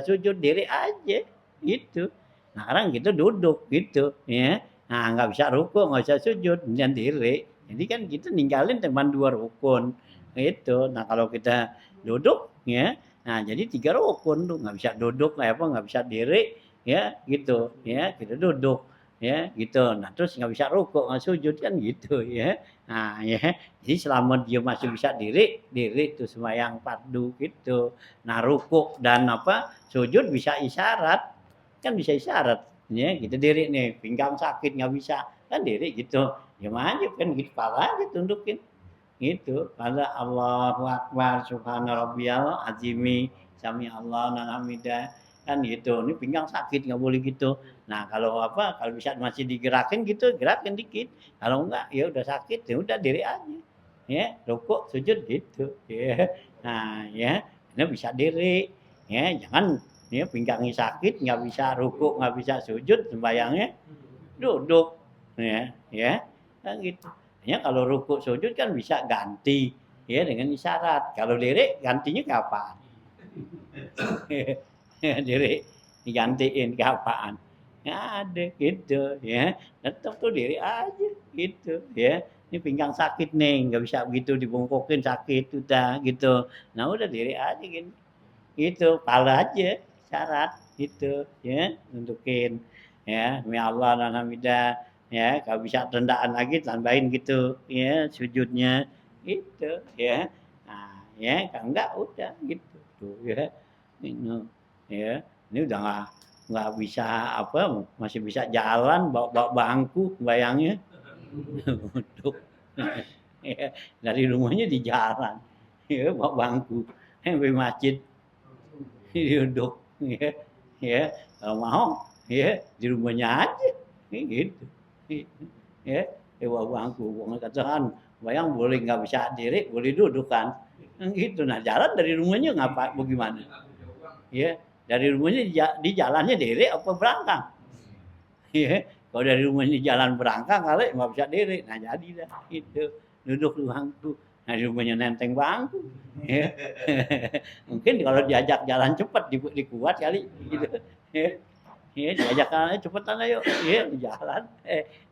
sujud diri aja gitu. Nah sekarang gitu duduk gitu ya. Nah nggak bisa ruku, nggak bisa sujud dan diri. Jadi kan kita ninggalin teman 2 rukun gitu. Nah kalau kita duduk ya. Nah jadi 3 rukun tuh nggak bisa duduk nggak bisa diri ya gitu ya, kita duduk ya gitu. Nah terus nggak bisa rukuk nggak sujud kan gitu ya. Nah ya, jadi selama dia masih bisa diri itu sembahyang fardu gitu. Nah rukuk dan apa sujud bisa isyarat, kan bisa isyarat ya, gitu diri nih pinggang sakit nggak bisa kan diri gitu, ya wajib kan gitu, kepala aja tundukin gitu. Pada Allahu Akbar subhana rabbiyal azimi sami Allah dan hamidah kan gitu. Ini pinggang sakit nggak boleh gitu. Nah kalau apa kalau bisa masih digerakin gitu gerakin dikit. Kalau enggak ya udah sakit ya udah diri aja. Ya rukuk sujud gitu. Ya. Nah ya ini bisa diri. Ya jangan ya pinggangnya sakit nggak bisa rukuk nggak bisa sujud sembayangnya duduk ya ya kan gitu. Ya kalau rukuk sujud kan bisa ganti ya dengan isyarat. Kalau diri gantinya kapan? Diri digantiin kapan? Ya ada gitu ya. Tetap tuh diri aja gitu ya. Ini pinggang sakit nih, nggak bisa begitu dibungkukin sakit udah gitu. Nah udah diri aja gini. Gitu, pala aja syarat gitu ya, nunjukin ya, demi Allah dan hamidah ya, kalau bisa rendahan lagi tambahin gitu ya sujudnya gitu ya. Nah, ya kalau enggak udah gitu tuh ya. Ini ya, ini udah nggak bisa apa masih bisa jalan bawa bangku bayangnya untuk ya, dari rumahnya di jalan ya bawa bangku sampai masjid duduk ya ya kalau mau ya di rumahnya aja gitu ya bawa bangku katakan bayang boleh nggak bisa diri boleh duduk kan gitu. Nah jalan dari rumahnya ngapa bagaimana ya dari rumahnya di jalannya diri apa berangkang ya kalau dari rumahnya jalan berangkang kali nggak bisa diri nah jadi dah itu duduk di bangku. Nah di rumahnya nenteng bangku ya. Mungkin kalau diajak jalan cepat dikuat kali gitu ya. Ya diajak jalan cepetan ayo ya jalan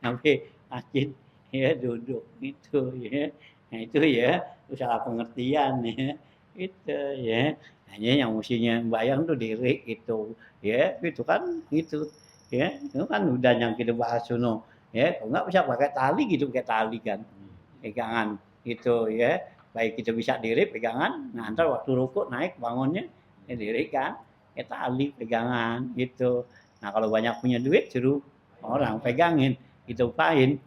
sampai masjid ya duduk gitu ya. Nah itu ya usaha pengertian ya itu ya. Hanya yang mestinya bayang tuh diri itu ya itu kan gitu ya itu kan udah yang kita bahas suno ya kalau nggak bisa pakai tali gitu pakai tali kan pegangan gitu ya baik kita bisa diri pegangan nah ntar waktu rukuk naik bangunnya ya diri kan ya tali pegangan gitu. Nah kalau banyak punya duit suruh orang pegangin gitu pahin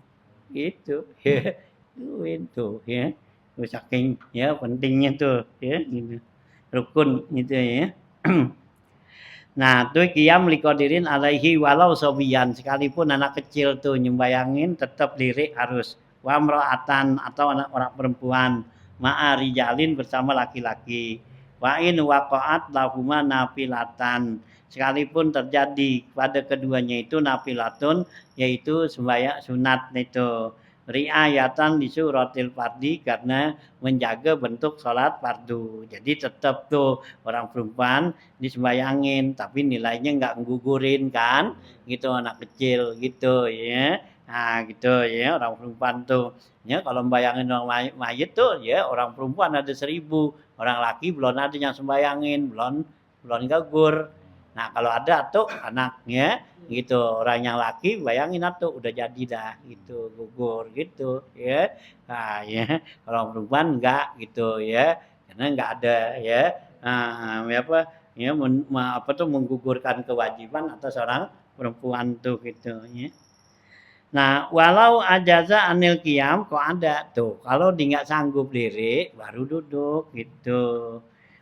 gitu ya duit tuh ya tuh saking ya pentingnya tuh ya gitu. Rukun gitu ya. Nah, tuh qiyam liqadirin alaihi walau sobiyan sekalipun anak kecil tuh nyembayangin tetap diri harus wa mra'atan atau anak orang perempuan ma'a rijalin bersama laki-laki wa in waqa'at lahuma nafilatan sekalipun terjadi pada keduanya itu nafilatun yaitu sembahyang sunat itu riayatan di suratil fardi karena menjaga bentuk sholat fardu. Jadi tetap tuh orang perempuan disembayangin tapi nilainya nggak nggugurin kan, gitu anak kecil gitu ya. Nah gitu ya orang perempuan tuh. Ya kalau membayangin orang mayit tuh ya orang perempuan ada 1.000, orang laki belum ada yang sembayangin, belum gugur. Nah kalau ada tuh anaknya gitu orang yang laki bayangin tuh udah jadi dah gitu gugur gitu ya. Nah ya kalau perempuan enggak gitu ya karena enggak ada ya apa ya apa tuh menggugurkan kewajiban atas orang perempuan tuh gitu ya. Nah walau ajaza anil qiyam kok ada tuh kalau dia nggak sanggup lirik baru duduk gitu.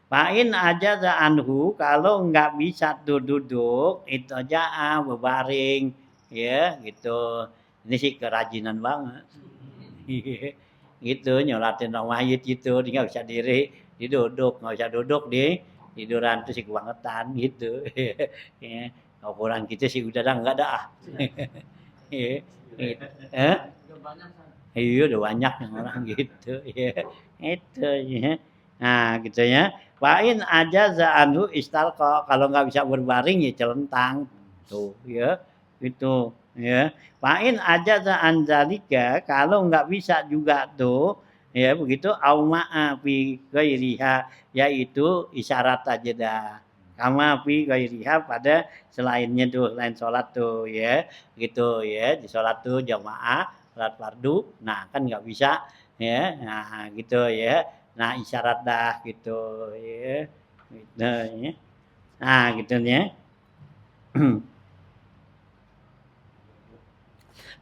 Fa'in ajaza anhu kalau nggak bisa tuh duduk itu aja berbaring ya gitu. Ini sih kerajinan banget. Gitu nyolatin orang mayit gitu dia nggak bisa diri diduduk nggak bisa duduk di tiduran tuh sih kebangetan gitu. Ya, kalau kurang gitu sih udah dah enggak dah. Iya. Eh? Iya udah banyak yang orang gitu ya. Itu ya. Nah gitu ya. Wain aja za'anhu istalqa kalau nggak bisa berbaring ya celentang tuh ya. Itu ya. Wain aja za'an zalika kalau nggak bisa juga tuh ya begitu auma'a fi ghairiha yaitu isyarat aja dah. Kama fi ghairiha pada selainnya tuh selain sholat tuh ya gitu ya di sholat tuh jamaah sholat fardu nah kan nggak bisa ya nah gitu ya nah isyarat dah gitu ya gitu ya nah gitu ya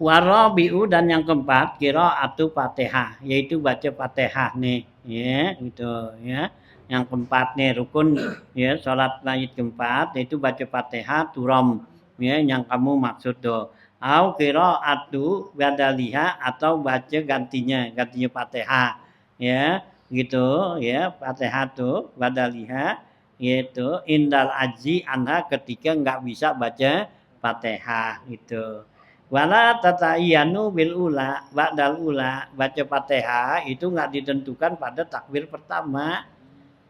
warabiu dan yang keempat kira atu fatihah yaitu baca fatihah nih ya gitu ya yang keempat nih rukun ya sholat mayit keempat yaitu baca fatihah turam ya yang kamu maksud tuh au kira atu badaliha atau baca gantinya fatihah ya gitu ya fatihah tuh badaliha yaitu indal aji anha ketika nggak bisa baca fatihah itu wala tatayyanu bil ula ba'dal ula baca Fatihah itu enggak ditentukan pada takbir pertama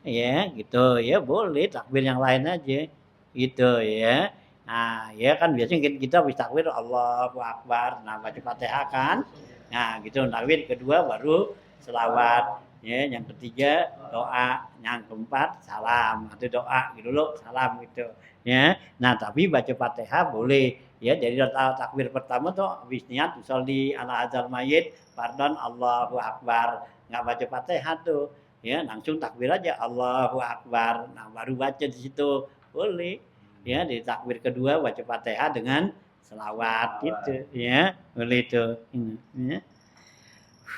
ya gitu ya boleh takbir yang lain aja gitu ya. Nah, ya kan biasanya kita habis takbir Allahu Akbar. Nah, baca Fatihah kan. Nah, gitu takbir kedua baru selawat. Ya, yang ketiga doa, yang keempat salam atau doa gitu loh, salam gitu. Ya. Nah, tapi baca Fatihah boleh ya jadi takbir pertama tuh habis niat usolli ala hadzal mayit pardon Allahu Akbar nggak baca Fatihah tuh ya langsung takbir aja Allahu Akbar nah baru baca di situ boleh ya di takbir kedua baca Fatihah dengan selawat gitu ya boleh itu ya.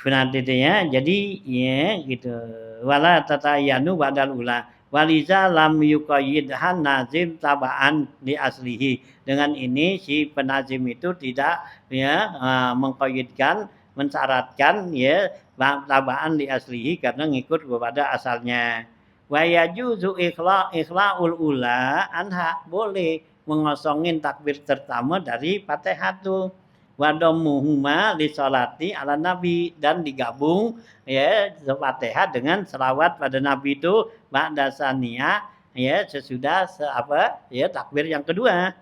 Berarti itu ya jadi ya gitu wala tatayanu badal ula waliza lam yuqayyidhan nazim tabaan li aslihi dengan ini si penazim itu tidak ya mengqayyidkan mensyaratkan ya tabaan li aslihi karena ngikut kepada asalnya wa yajuzu ikhlaul ula anha boleh mengosongin takbir pertama dari Fatihah tuh wadomuhuma li sholati ala nabi dan digabung ya Fatihah dengan selawat pada nabi itu ba'da saniyah ya sesudah apa ya takbir yang kedua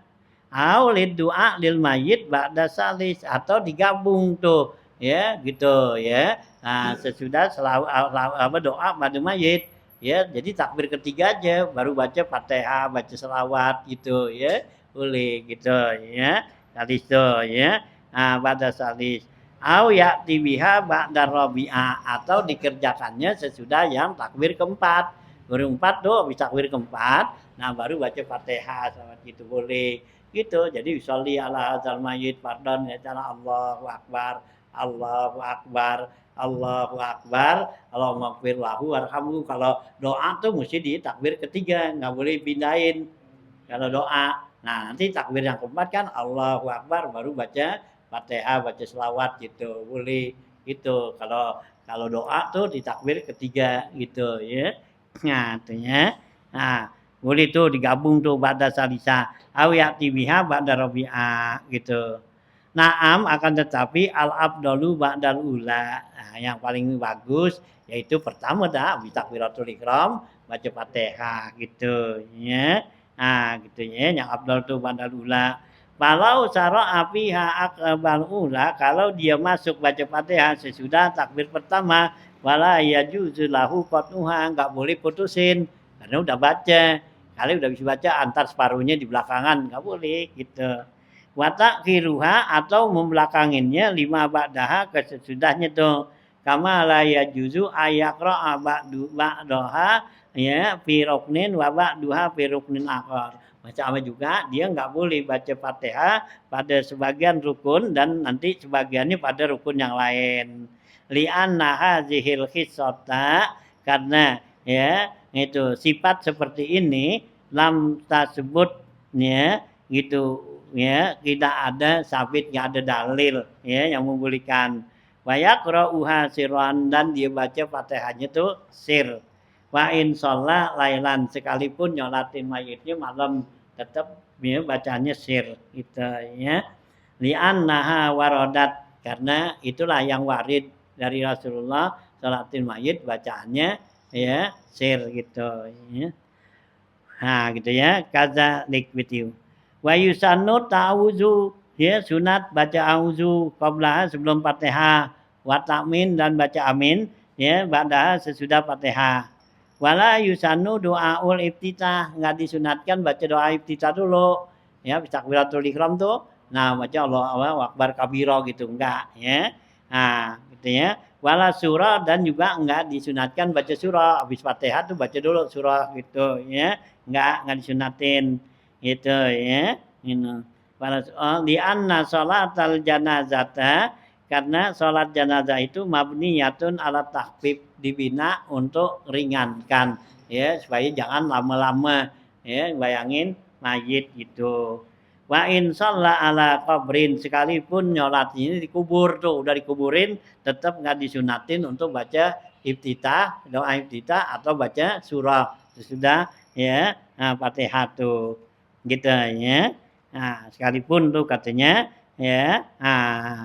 au lid doa lil mayit ba'da salis atau digabung tuh ya gitu ya nah, sesudah apa doa pada mayit ya jadi takbir ketiga aja baru baca Fatihah baca selawat gitu ya boleh gitu ya kali itu ya pada salis au ya'ti biha ba'da rabi'ah atau dikerjakannya sesudah yang takbir keempat. Baru empat tuh habis takbir keempat, nah baru baca Fatihah sama gitu boleh. Gitu. Jadi sholli ala hadzal mayyit pardon ya cara Allahu Akbar. Allahu Akbar. Allahu Akbar. Allahumma ighfir lahu warhamhu. Kalau doa tuh mesti di takbir ketiga, enggak boleh pindahin. Kalau doa. Nah, nanti takbir yang keempat kan Allahu Akbar baru baca Fatihah baca selawat gitu boleh itu kalau doa tuh di takbir ketiga gitu ya nah artinya nah boleh tuh digabung tuh pada salisa au ya'ti biha ba'da rabi'ah gitu Naam akan tetapi al-afdalu ba'dal ula. Nah, yang paling bagus yaitu pertama dah takbiratul ihram, baca Fatihah gitu ya. Nah, gitu ya, yang afdal tu ba'dal ula. Kalau sara afiha akbal ula, kalau dia masuk baca Fatihah sesudah takbir pertama, wala yajuzu lahu qat'uha, enggak boleh putusin karena udah baca. Kali udah bisa baca antar separuhnya di belakangan, enggak boleh gitu. Watak kiruha atau membelakanginnya lima ba'daha ke sesudahnya tuh. Kama la yajuzu ayakra ba'daha ya fi ruknin wa ba'duha fi ruknin akhar. Sama juga dia nggak boleh baca Fatihah pada sebagian rukun dan nanti sebagiannya pada rukun yang lain. Li'anna hadzihil khissata karena ya itu sifat seperti ini lam tasebutnya gitu ya tidak ada sabit nggak ada dalil ya yang membolehkan wayaqra'uha sirran dan dia baca Fatihahnya tuh sir wa in sholat lailan sekalipun nyolatin mayitnya malam tetap ya bacanya sir gitu ya li'annaha waradat karena itulah yang warid dari Rasulullah sholatin mayit bacaannya ya sir gitu ya. Nah gitu ya kaza liquidu wa yusannu ta'awuzu ya sunat baca auzu qabla sebelum Fatihah wa ta'min dan baca amin ya ba'da sesudah Fatihah wala yusannu doaul iftitah enggak disunatkan baca doa iftitah dulu ya takbiratul ihram tuh nah baca Allahu akbar kabira gitu enggak ya nah gitu ya wala surah dan juga enggak disunatkan baca surah habis Fatihah tuh baca dulu surah gitu ya enggak disunatin gitu ya ini di anna salatal janazata karena salat jenazah itu mabniyatun ala takhfif dibina untuk ringankan ya supaya jangan lama-lama ya bayangin mayit gitu wa in shalla ala qabrin sekalipun nyolat ini dikubur tuh udah dikuburin tetap nggak disunatin untuk baca iftitah doa iftitah atau baca surah sudah ya Fatihah tuh gitu ya nah sekalipun tuh katanya ya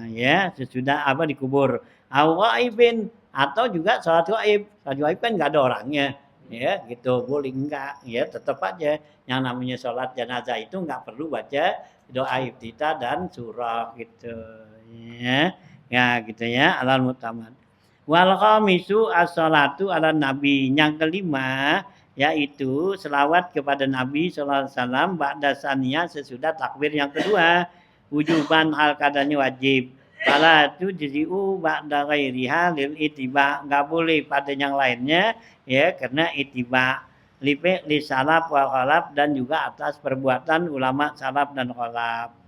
ya sesudah apa dikubur awaibin atau juga salat gaib kan nggak ada orangnya ya gitu boleh enggak ya tetap aja yang namanya sholat jenazah itu nggak perlu baca doa iftitah dan surah gitu ya gitu ya alal mutamad wal khamisu as-salatu ala nabi yang kelima yaitu selawat kepada Nabi sallallahu alaihi wasallam ba'da saniyah sesudah takbir yang kedua wujuban hal kadanya wajib fala tujzi'u ba'da ghairiha lil ittiba enggak boleh pada yang lainnya ya karena ittiba li salaf wal khalaf dan juga atas perbuatan ulama salaf dan khalaf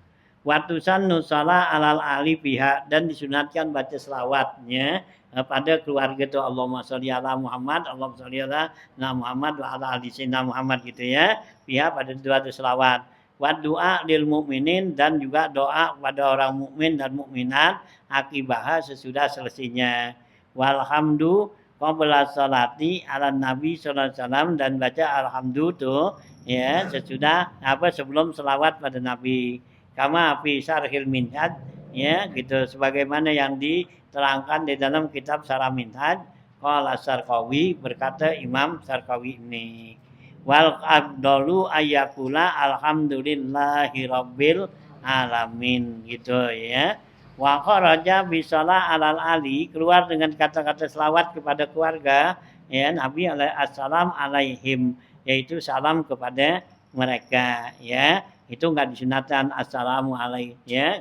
watusan nusala alal ali pihak dan disunatkan baca selawatnya pada keluarga itu Allahumma sholli ala Muhammad Allahumma sholli ala Muhammad wa ala ali sayyidina Muhammad gitu ya pihak pada dua selawat wa doa lil mukminin dan juga doa pada orang mukmin dan mukminat akibah sesudah selesainya walhamdu qabla salati ala nabi sallallahu alaihi wasallam dan baca alhamdu tuh ya sesudah sebelum selawat pada nabi kama fi syarhil minhaj ya gitu sebagaimana yang diterangkan di dalam kitab Syarah Minhaj qala Sarqawi berkata Imam Sarqawi ini wal afdalu ayyakula alhamdulillahi rabbil alamin gitu ya wa kharaja bi shalah alal ali keluar dengan kata-kata selawat kepada keluarga ya Nabi alaihissalam alaihim yaitu salam kepada mereka ya itu enggak disunatkan assalamualaikum ya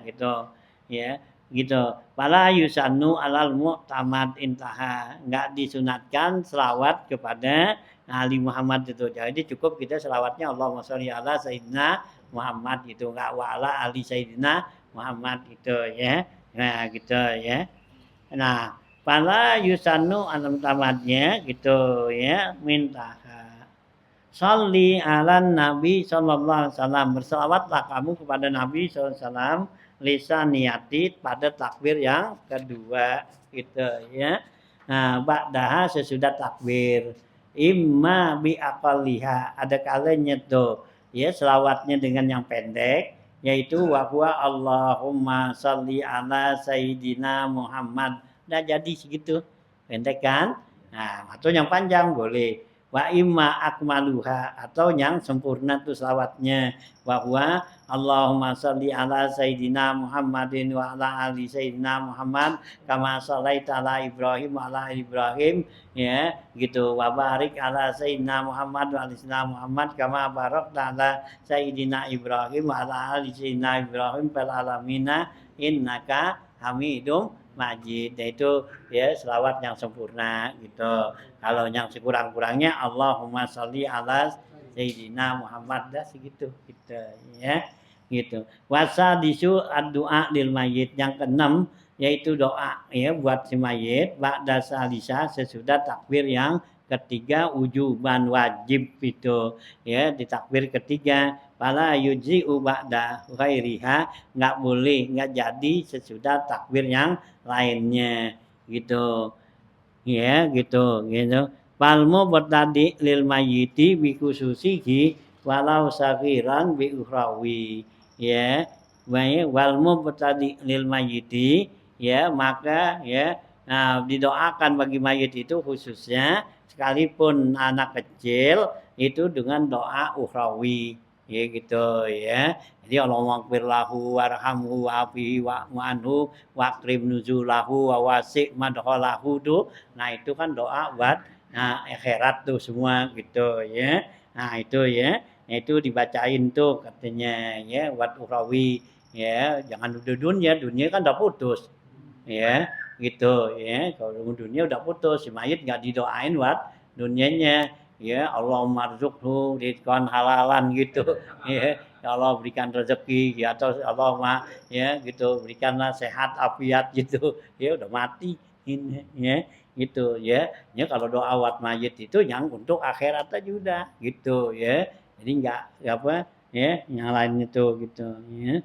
gitu wala yusannu alal mu'tamad intaha enggak disunatkan selawat kepada Ali Muhammad itu jadi cukup kita selawatnya Allahumma sholli ala sayyidina Muhammad itu enggak wa ala ali sayyidina Muhammad itu ya nah gitu ya nah wala yusannu alal tamadnya gitu ya minta Sholli ala Nabi sallallahu alaihi wasallam berselawatlah kamu kepada Nabi sallallahu alaihi wasallam lisan niati pada takbir yang kedua gitu ya. Nah, ba'daha sesudah takbir imma bi aqalliha ada kalanya tuh ya selawatnya dengan yang pendek yaitu wa huwa Allahumma shalli ala sayyidina Muhammad. Udah jadi segitu. Pendek kan? Nah, atau yang panjang boleh. Wa imma akmaluha atau yang sempurna itu selawatnya. Wa huwa Allahumma shalli ala sayyidina Muhammadin wa ala ali sayyidina Muhammad kama shallaita ala Ibrahim wa ala Ibrahim, ya gitu. Wa barik ala sayyidina Muhammad wa ali sayyidina Muhammad kama barakta ala sayyidina Ibrahim wa ala ali sayyidina Ibrahim fil alamina innaka Hamidum Majid. Itu ya selawat yang sempurna gitu. Kalau yang sekurang-kurangnya Allahumma sholli ala sayyidina Muhammad, dah segitu gitu ya. Gitu. Wasadisu ad-du'a lil mayyit, yang keenam yaitu doa ya buat si mayit ba'da salisa, sesudah takbir yang ketiga, ujuban wajib itu ya, di takbir ketiga. Fala yuji'u ba'da ghairiha, enggak boleh, enggak jadi sesudah takbir yang lainnya gitu. Ya, gitu. Palmu bertadi lil mayyiti bi khususihi walau sagiran bi ukhrawi. Ya, walmu bertadi lil mayyiti, ya maka ya, nah, didoakan bagi mayit itu khususnya sekalipun anak kecil itu dengan doa ukhrawi. Ya gitu ya. Jadi Allahumma ighfir lahu warhamhu wa'afihi wa'anhu waqrib nuzulahu wa wasi' madkhalahu tuh. Nah, itu kan doa buat akhirat tuh semua gitu ya. Nah, itu ya. Itu dibacain tuh katanya ya buat ukhrawi ya. Jangan udah dunia kan udah putus. Ya, gitu ya. Kalau dunia udah putus, si mayit enggak didoain buat dunianya. Ya Allahumma rzuqhu rizqan halalan gitu ya. Ya Allah berikan rezeki ya, atau Allahumma ya gitu berikanlah sehat afiat gitu ya, udah mati ini ya gitu ya. Ya kalau doa buat mayit itu yang untuk akhirat aja udah gitu ya. Jadi enggak apa ya nyalain itu gitu ya.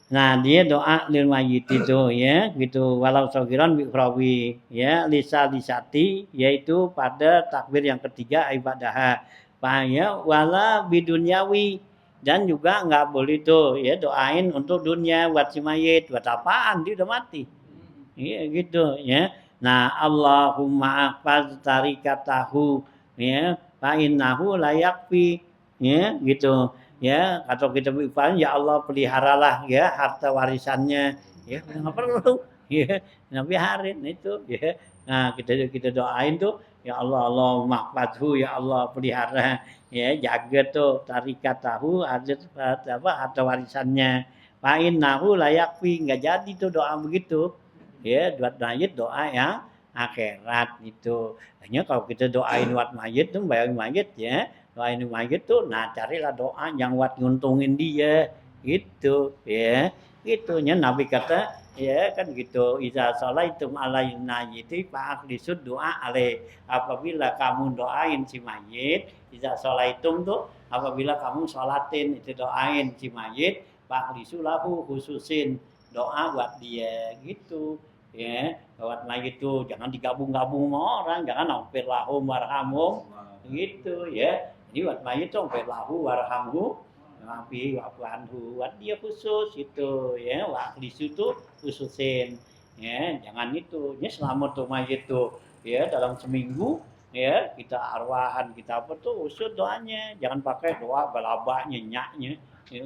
Nah, dia doa lil mayyit itu ya, gitu. Walau sagiran bi ukhrawi ya, lisati yaitu pada takbir yang ketiga ibadah. Ya, wala bidunyawi, dan juga enggak boleh tuh ya doain untuk dunia buat si mayit. Buat apaan? Dia udah mati. Iya gitu ya. Nah, Allahumma ahfaz tarikatahu ya, fa innahu la yakfi ya gitu. Ya, atau kita beribadah, ya Allah peliharalah ya harta warisannya ya, nggak perlu ya, nah biarin itu ya. Nah, kita doain tuh, ya Allah, Allahumma mahfadhu, ya Allah pelihara ya, jaga tuh tarikatahu, ada apa harta warisannya. Fa innahu la yakfi, enggak jadi tuh doa begitu. Ya, buat mayit doa yang akhirat itu. Hanya kalau kita doain buat mayit tuh, bayangin mayit ya, doain mayit tuh, nah carilah doa yang buat nguntungin dia, gitu ya. Gitunya Nabi kata ya kan gitu, iza sholaitum alaihi mayyiti fa akhlisud doa alaih. Apabila kamu doain si mayit, iza sholaitum tuh apabila kamu sholatin itu doain si mayit, fa akhlisu lahu, khususin doa buat dia gitu ya. Buat mayit itu jangan digabung-gabung sama orang, jangan hampir lahum warhamhum gitu ya. Jadi buat mayit itu hampir lahu warhamhu wa'afihi wa'fu anhu, buat dia khusus itu ya. Wa akhlisu itu khususin ya, jangan itu ya. Selama tuh mayit tuh ya dalam seminggu ya kita arwahan kita apa tuh usut doanya, jangan pakai doa balaba nyenyaknya ya,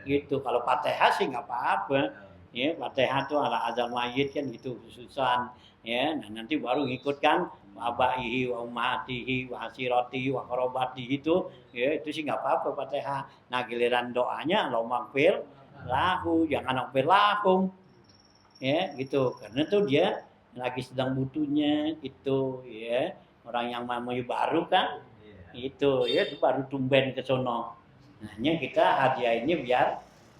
gitu. Kalau Fatihah sih nggak apa-apa ya, Fatihah tuh ala azal mayit kan gitu khususan ya. Nah, nanti baru ngikutkan wa abaihi wa ummatihi wa asiratihi wa qarabatihi itu ya, itu sih nggak apa-apa Fatihah. Nah, giliran doanya Allahumma ighfir lahu, jangan ighfir lahum ya gitu, karena tuh dia lagi sedang butuhnya gitu ya. Orang yang mamanya baru kan itu ya, itu baru tumben ke sono. Hanya kita hadiahnya biar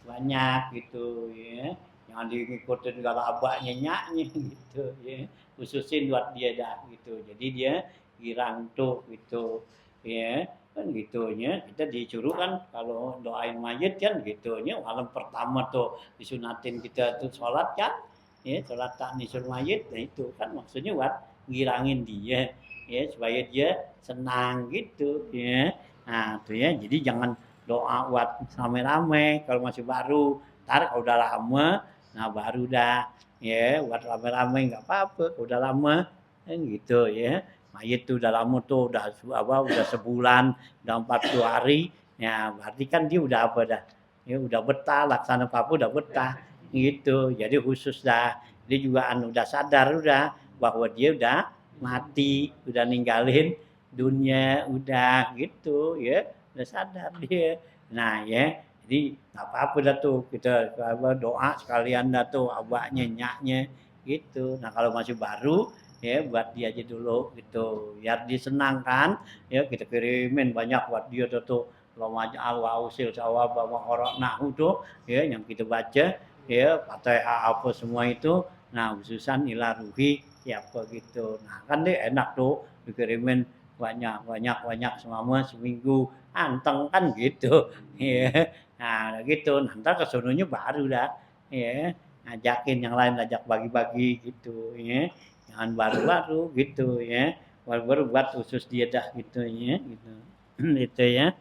banyak gitu ya. Jangan diikutin kalau abaknya nyaknya gitu ya. Khususin buat dia dah gitu. Jadi dia girang tuh gitu ya. Kan gitunya kita disuruh kan kalau doain mayit kan gitunya malam pertama tuh disunatin kita tuh sholat kan ya, sholat taknisul mayit. Nah, itu kan maksudnya buat ngirangin dia ya, supaya dia senang gitu ya. Nah, tuh ya, jadi jangan doa buat rame-rame kalau masih baru. Ntar kalau udah lama, nah baru dah ya buat rame-rame nggak apa-apa. Kalau udah lama kan gitu ya. Mayit tuh udah lama tuh udah sebulan, udah 40 hari. Ya berarti kan dia udah apa dah? Ya udah betah, laksana apa udah betah gitu. Jadi khusus dah. Dia juga udah sadar udah bahwa dia udah mati, udah ninggalin dunia, udah gitu ya, udah sadar dia. Nah ya, jadi nggak apa-apa dah tuh kita doa sekalian dah tuh abahnya, nyaknya gitu. Nah kalau masih baru ya buat dia aja dulu gitu, biar dia senang kan. Ya kita kirimin banyak buat dia tuh Allahumma ja'al wa usil sawaba wa qara'nahu tuh ya yang kita baca ya Fatihah apa semua itu. Nah khususan ila ruhi siapa gitu. Nah kan deh enak tuh dikirimin banyak semua seminggu anteng kan gitu. Ya. Nah gitu. Nanti kesononya baru dah. Ya. Ngajakin yang lain ajak bagi-bagi gitu ya. Jangan baru-baru gitu ya. Baru-baru buat khusus dia dah gitu ya gitu. Itu ya.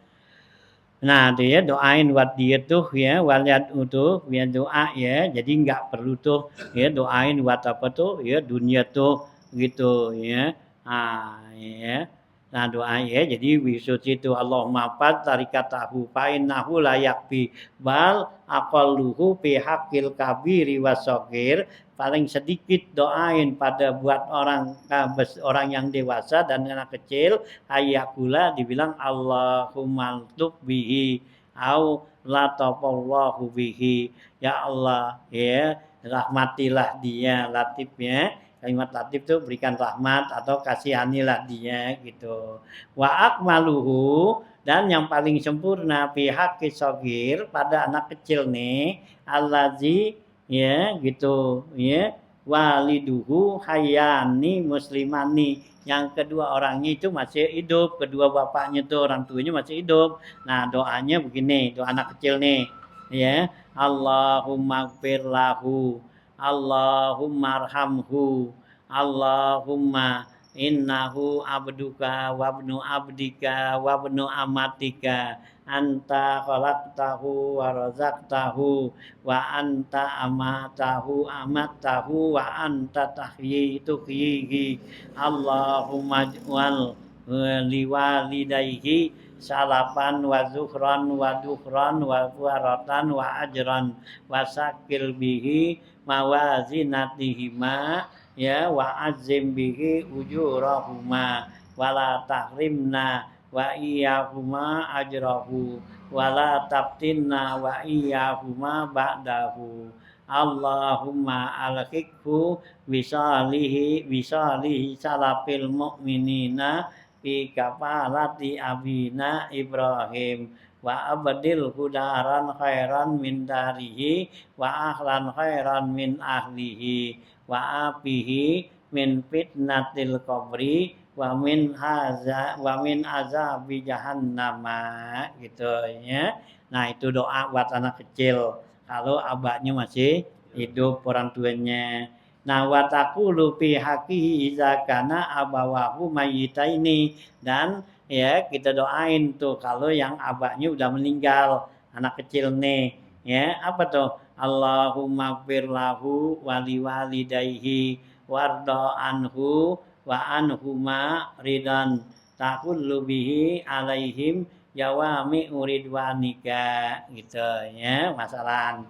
Nah, dia doain buat dia tuh ya, waliat tuh ya doa ya. Jadi nggak perlu tuh ya doain buat apa tuh ya dunia tuh gitu ya. Ya. Nah, doa ya. Jadi wisut itu Allahumma fat tarikatahu fa innahu la yakfi bal aqalluhu fi haqqil kabiri wasagir. Paling sedikit doain pada buat orang yang dewasa dan anak kecil ayakula dibilang Allahumma lutuf bihi au latafallahu bihi ya Allah ya rahmatilah dia latif ya kalimat latif itu berikan rahmat atau kasihanilah dia gitu wa akmaluhu dan yang paling sempurna fi haqqi shagir pada anak kecil nih allazi ya gitu ya waliduhu hayani muslimani yang kedua orangnya itu masih hidup, kedua bapaknya tuh orang tuanya masih hidup. Nah, doanya begini, doa anak kecil nih. Ya, Allahumma gfir lahu, Allahumma arhamhu, Allahumma innahu abduka wabnu abdika wabnu amatika anta khalaqtahu wa razaqtahu wa anta amatahu wa anta tuhyihi Allahumma wal liwalidayhi salafan wa zuhran wa dukhran wa fuaratan wa ajran wa sakil bihi mawazinatihima ya wa azim bihi ujurahuma wala tahrimna wa iyahuma ajrahu wala tabtinna wa iyahuma ba'dahu Allahumma alhiqhu bisalihi salafil mu'minina fi kafalati abina Ibrahim wa abdil hudaran khairan min darihi wa ahlan khairan min ahlihi wa apihi min fitnatil qabri wa min azabi jahannama gitu ya. Nah itu doa buat anak kecil kalau abahnya masih hidup orang tuanya. Nah wataku fi haqihi iza kana abawahu mayyitaini dan ya kita doain tuh kalau yang abahnya udah meninggal anak kecil nih ya apa tuh Allahumma gfir lahu wali walidayhi warda anhu wa anhuma ridan taqullu bihi alaihim jawami uridwanika gitu ya masalah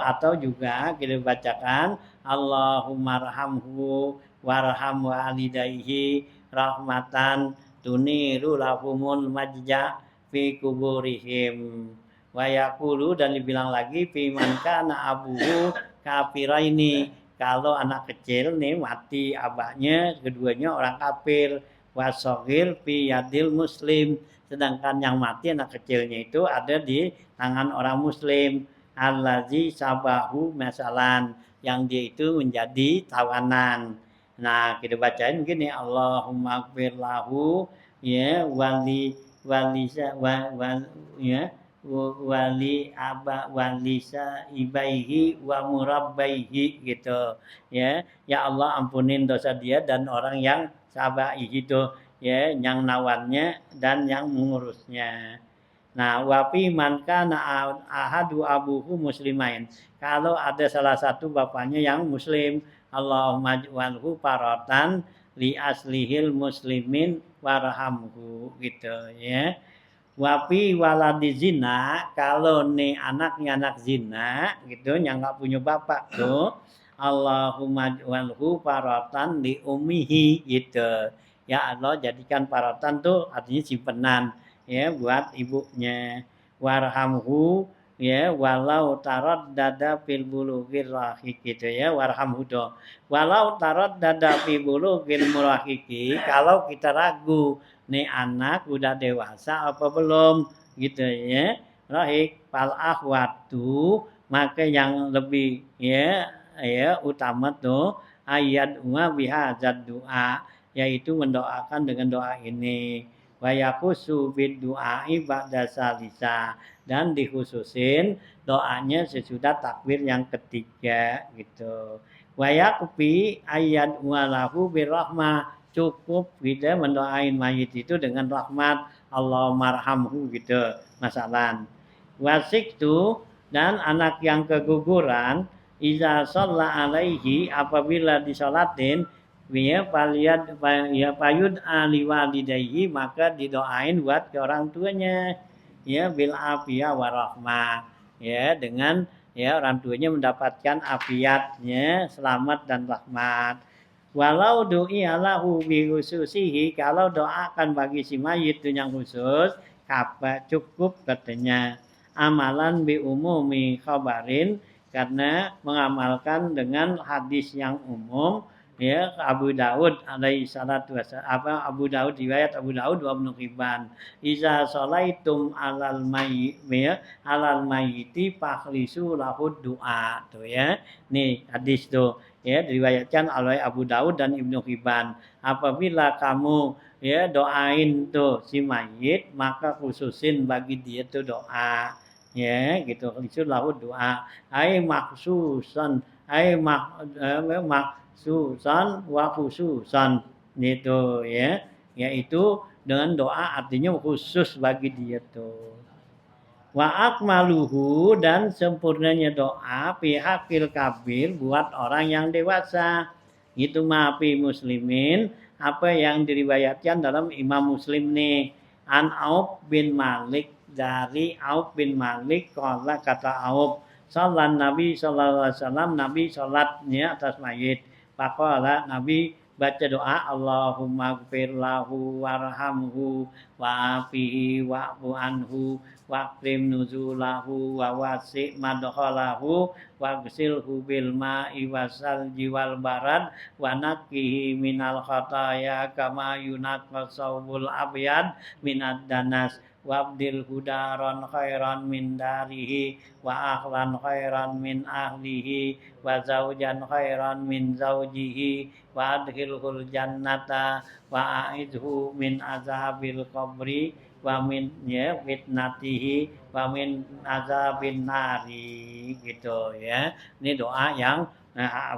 atau juga kita bacakan Allahumma rahamhu warham walidayhi rahmatan tuniru lahumul majja fi kuburihim wa yaqulu dan dibilang lagi fi man kana abuhu kafiraini kalau anak kecil nih mati abahnya keduanya orang kafir wasogir fi yadil muslim sedangkan yang mati anak kecilnya itu ada di tangan orang muslim allazi sabahu masalan yang dia itu menjadi tawanan. Nah, kita bacain begini Allahumma gfir lahu ya wali ya wali aba walisa ibaihi wa murabbaihi gitu ya. Ya Allah ampunin dosa dia dan orang yang sabai itu ya yang nawannya dan yang mengurusnya. Nah, wapi man kana ahadu abuhu muslimain. Kalau ada salah satu bapaknya yang muslim, Allahumma ij'alhu paratan li aslihil muslimin warhamhu gitu ya. Wapi waladi zina, kalau nih anaknya anak zina gitu yang nggak punya bapak tuh, Allahumma ij'alhu paratan li ummihi gitu. Ya Allah jadikan paratan tuh artinya simpenan ya buat ibunya. Warhamhu ya walau tarot dada fil bulughir rahiq gitu ya, warhamhu do. Walau tarot dada fil bulughil murahiqi, kalau kita ragu nih anak udah dewasa apa belum gitu ya. Rahik fal akhwatu, maka yang lebih ya utama tuh ayat bihadzal doa, yaitu mendoakan dengan doa ini. Wa yaqusu bid du'ai ba'da salisa, dan dikhususin doanya sesudah takbir yang ketiga gitu. Wa yakfi ayat walahu birrahmah, cukup kita mendoain mayit itu dengan rahmat, Allahumma arhamhu gitu masalah. Wasik tu, dan anak yang keguguran iza shalla alaihi, apabila disolatin ya paliyad ya payud ali walidayhi, maka didoain buat ke orang tuanya ya bil afiyah warahmah ya, dengan ya orang tuanya mendapatkan afiatnya, selamat dan rahmat. Walau doi alahu bi khususihi, kalau doakan bagi si mayit itu yang khusus, apa cukup katanya. Amalan bi umumi khabarin, karena mengamalkan dengan hadis yang umum ya, Abu Daud alaihi salatu wasallam, Abu Daud, riwayat Abu Daud wa Ibnu Hibban, iza sholaitum alal mayyit ya, alal mayyiti fakhlisu lahu doa tuh ya. Nih hadis tuh ya, diriwayatkan oleh Abu Daud dan Ibnu Hibban. Apabila kamu ya doain tuh si mayit, maka khususin bagi dia tuh doa ya gitu, itu lahu doa ai maksusan ai maksusan wa khususan gitu ya, yaitu dengan doa artinya khusus bagi dia tuh. Wa akmaluhu, dan sempurnanya doa pihakil kabir, buat orang yang dewasa. Itu maafi muslimin, apa yang diriwayatkan dalam Imam Muslim nih. An Auf bin Malik, dari Auf bin Malik, qala kata Auf, salat Nabi sallallahu alaihi wasallam, Nabi salatnya atas mayit. Faqala, Nabi baca doa, Allahumma gfir lahu warhamhu wa'afihi wa'fu anhu waqrim nuzulahu wa wasi' madkhalahu waghsilhu bil ma'i wasalji wal barad wa naqqihi minal khataya kama yunaqqas saubul abyad minad danas wabdil hudaron khairan min darihi wa ahlan khairan min ahlihi wa zaujan khairan min zaujihi wa adkhilhul jannata wa a'idhu min azabil qabri wa min ya fitnatihi wa min azabin nari gitu ya. Ini doa yang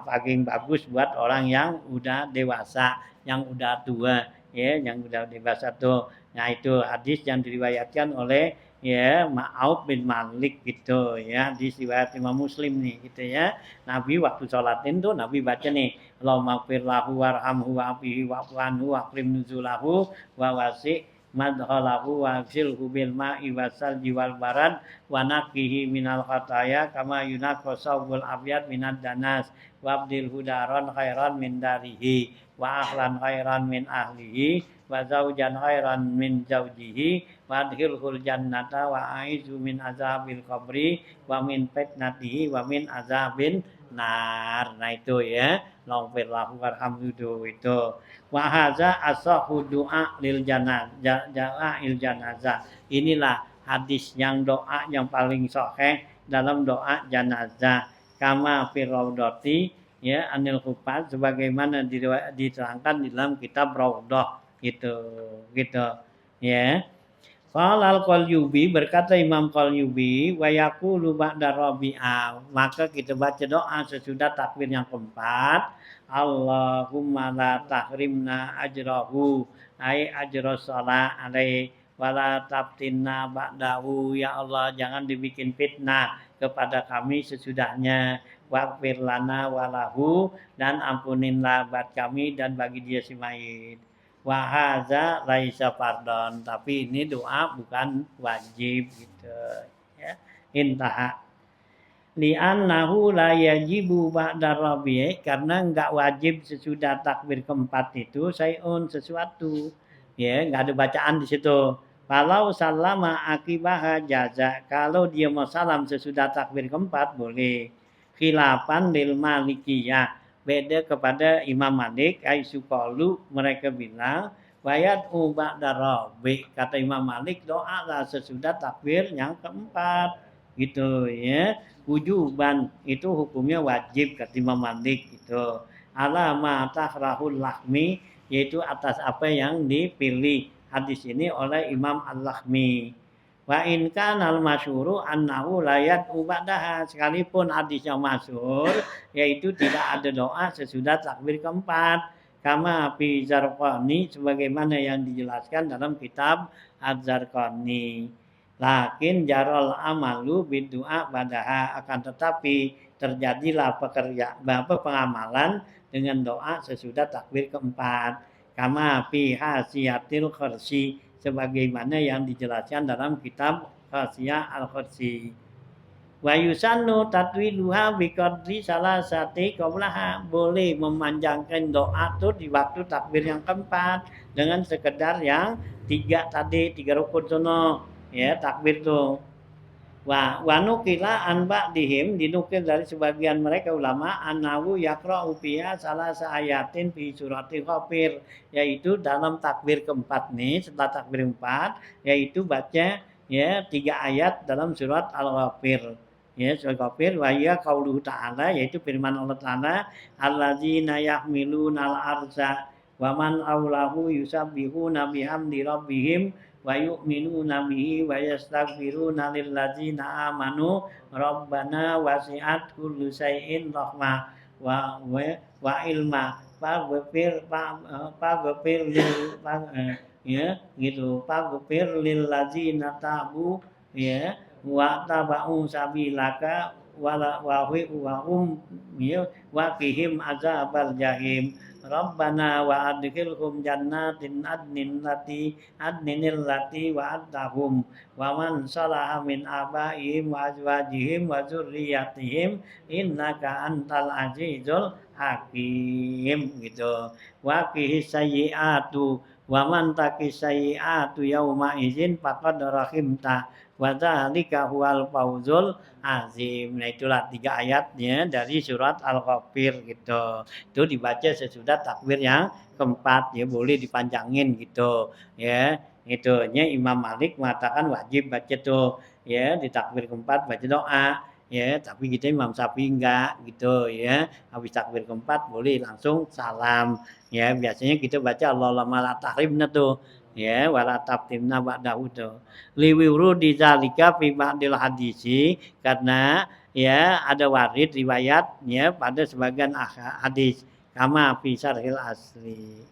paling bagus buat orang yang udah dewasa, yang udah tua ya, yang udah dewasa tuh. Nah itu hadis yang diriwayatkan oleh ya Auf bin Malik gitu ya, di riwayat Imam Muslim nih gitu ya. Nabi waktu sholatin tuh Nabi baca nih, Allahumma gfir lahu warhamhu wa'afihi wa'fu anhu wa'akrim nuzulahu wa wasi' madkhalahu wa ghsilhu bil ma'i wasalji wal barad wa naqqihi minal khataya kama yunaqqas saubul abyad minad danas wabdil hudaron khairan min darihi wa ahlan khairan min ahlihi wa zaujan khairan min zaujihi wa adkhilhul jannata wa aizu min azabil qabri wa min fitnatihi wa min azabin nar. Nah itu ya, laufir lahu warhamhu itu. Wa hadza asahhu du'a lil janazah. Inilah hadis yang doa yang paling sahih dalam doa janazah. Kama fi raudhati ya anil hufaz, sebagaimana diterangkan di dalam kitab Raudhah gitu ya. Qala al-Qalyubi, berkata Imam Qalyubi, wa yaqulu ba'da rabi'a, maka kita baca doa sesudah takbir yang keempat, Allahumma la tahrimna ajrahu ay ajra shalah alaihi wala tabtinna ba'dahu, ya Allah jangan dibikin fitnah kepada kami sesudahnya, waghfir lana walahu, dan ampuninlah buat kami dan bagi dia si mayit. Wa hadza laisa fardhon, tapi ini doa bukan wajib gitu ya. Intaha. Li'annahu la yajibu ba'da rabi', karena enggak wajib sesudah takbir keempat itu sayun sesuatu. Ya, enggak ada bacaan di situ. Kalau salama akibaha jaza, kalau dia mau salam sesudah takbir keempat boleh. Khilafan lil malikiyah, beda kepada Imam Malik, aisuqalu, mereka bilang wayat ba'da rabi', kata Imam Malik doalah sesudah takbir yang keempat gitu ya. Wujuban itu hukumnya wajib kata Imam Malik gitu. Ala ma tahrahul lahmi, yaitu atas apa yang dipilih hadis ini oleh Imam Al-Lakhmi. Wa in kana al-masyhuru annahu la yad'u ba'daha, sekalipun hadis yang masyhur yaitu tidak ada doa sesudah takbir keempat. Kama fi Zarqani, sebagaimana yang dijelaskan dalam kitab Az-Zarqani. Lakin jarol amalu bidu'a badaha, akan tetapi terjadilah pengamalan dengan doa sesudah takbir keempat. Kama fi hasiyatil khursi, sebagaimana yang dijelaskan dalam kitab Hasiyah al-Khursi. Wa yusannu tatwiluha biqadri salasati qablaha, boleh memanjangkan doa itu di waktu takbir yang keempat dengan sekedar yang tiga rukun sono. Ya, takbir tuh. Wa nukila an ba'dihim, dinukil dari sebagian mereka ulama, annahu yaqra'u fiha salasa ayatin fi surati Ghafir, yaitu dalam takbir keempat nih, setelah takbir keempat yaitu baca ya 3 ayat dalam surat Al-Ghafir. Ya, surat Ghafir, wa ya qauluhu ta'ala, yaitu firman Allah Ta'ala, allazina yahmiluna al-arsha wa man aulahu yusabbihuna bihamdi rabbihim wa yu'minuna bihi wa yastaghfiruna lilladzina amanu rabbana wasi'at kullu syai'in rahmah wa ilma faghfir lil ya gitu, faghfir lilladzina tabu ya wa tabau sabilaka wa hum ya wa qihim azabal jahim. Rabbana wa adkhilhum jannatin adnin lati wa'adtahum wa man salaha min abaihim wa azwajihim wa dzurriyyatihim innaka antal azizul hakim gitu. Wa qihis sayyi'atu wa man taqis sayyi'atu yauma idzin faqad rahimta wa dzalika huwal fawzul azim. Nah, itulah 3 ayatnya dari surat Al-Ghafir gitu. Itu dibaca sesudah takbir yang keempat ya, boleh dipanjangin gitu ya. Itunya Imam Malik mengatakan wajib baca tuh ya di takbir keempat baca doa ya, tapi kita Imam Syafi'i enggak gitu ya. Habis takbir keempat boleh langsung salam ya. Biasanya kita baca Allahumma la tahrimna tuh ya, wala tabtimna ba'dahu tuh. Liwiru di zalika fi ba'dil hadisi, karena ya ada warid riwayat ya pada sebagian hadis, kama fi syarhil asli.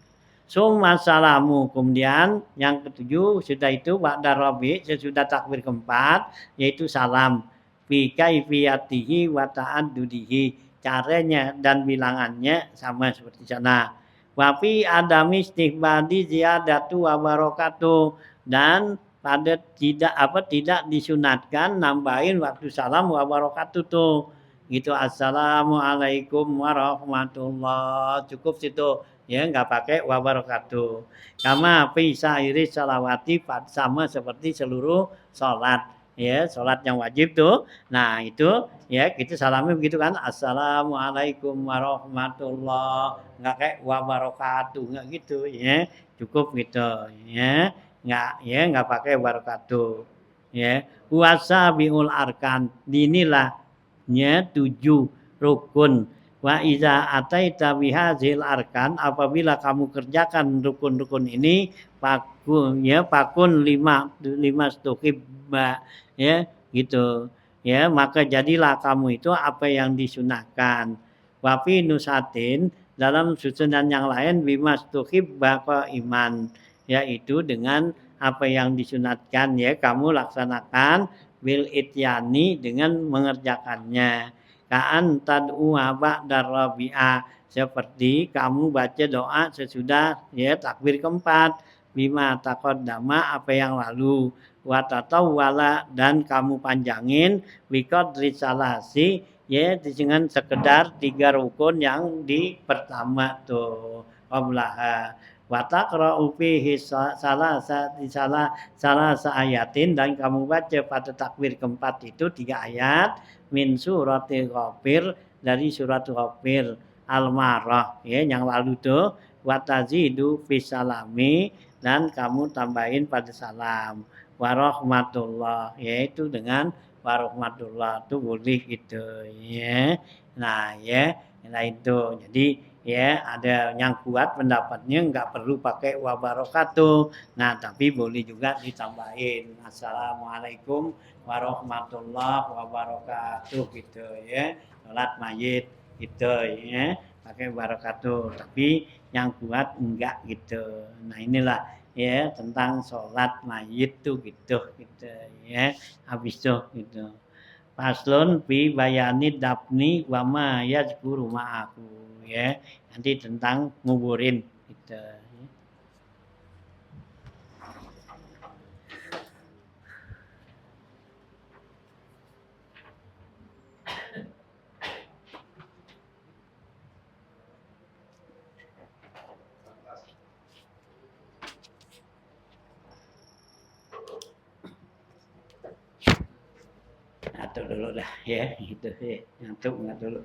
Summa salamu, kemudian yang ketujuh sudah itu ba'da rabi', sesudah takbir keempat yaitu salam. Fi kaifiyatihi wa ta'addudihi, caranya dan bilangannya sama seperti sana. Wa fi adami istihbadi ziyadatu wa barakatuh, dan pada tidak disunatkan nambahin waktu salam wa barakatuh tuh gitu. Assalamualaikum warahmatullah, cukup situ ya, enggak pakai wa barakatuh. Kama fi sairi salawati, sama seperti seluruh salat ya, salat yang wajib tuh. Nah, itu ya kita salamnya begitu kan, assalamualaikum warahmatullah, enggak kayak wa barakatuh, enggak gitu ya, cukup gitu ya, enggak pakai barakatuh ya. Wasabiul arkan, dinilah ya 7 rukun. Wa iza ataita bihazil arkan, apabila kamu kerjakan rukun-rukun ini, pakun 5 stukibba ya gitu ya, maka jadilah kamu itu apa yang disunahkan. Wa fi nusatin, dalam susunan yang lain, bima stukibba iman, yaitu dengan apa yang disunatkan ya kamu laksanakan bil ityani dengan mengerjakannya. Ka'an tad'u ba'da rabi'ah, seperti kamu baca doa sesudah ya takbir keempat, bima taqaddama apa yang lalu, wa tatawwala dan kamu panjangin biqadri salasi ya dengan sekedar 3 rukun yang di pertama tuh qablaha. Wa taqra'u fihi salah ayatin dan kamu baca pada takbir keempat itu 3 ayat min suratil ghafir dari surat ghafir al-marah ya yang lalu tuh wa tazidu fis salami dan kamu tambahin pada salam warahmatullah yaitu dengan warahmatullah itu boleh gitu ya. Nah ya, nah itu. Jadi ya ada yang kuat pendapatnya nggak perlu pakai wabarakatuh. Nah tapi boleh juga ditambahin assalamualaikum warahmatullahi wabarakatuh gitu ya. Salat mayit gitu ya pakai wabarakatuh. Tapi yang kuat enggak gitu. Nah inilah ya tentang sholat mayit tuh gitu ya habis tuh gitu paslon fi bayani dapni wama yazkuru ma'aku ya nanti tentang nguburin gitu. Ngantuk dulu dah ya gitu ya ngantuk dulu.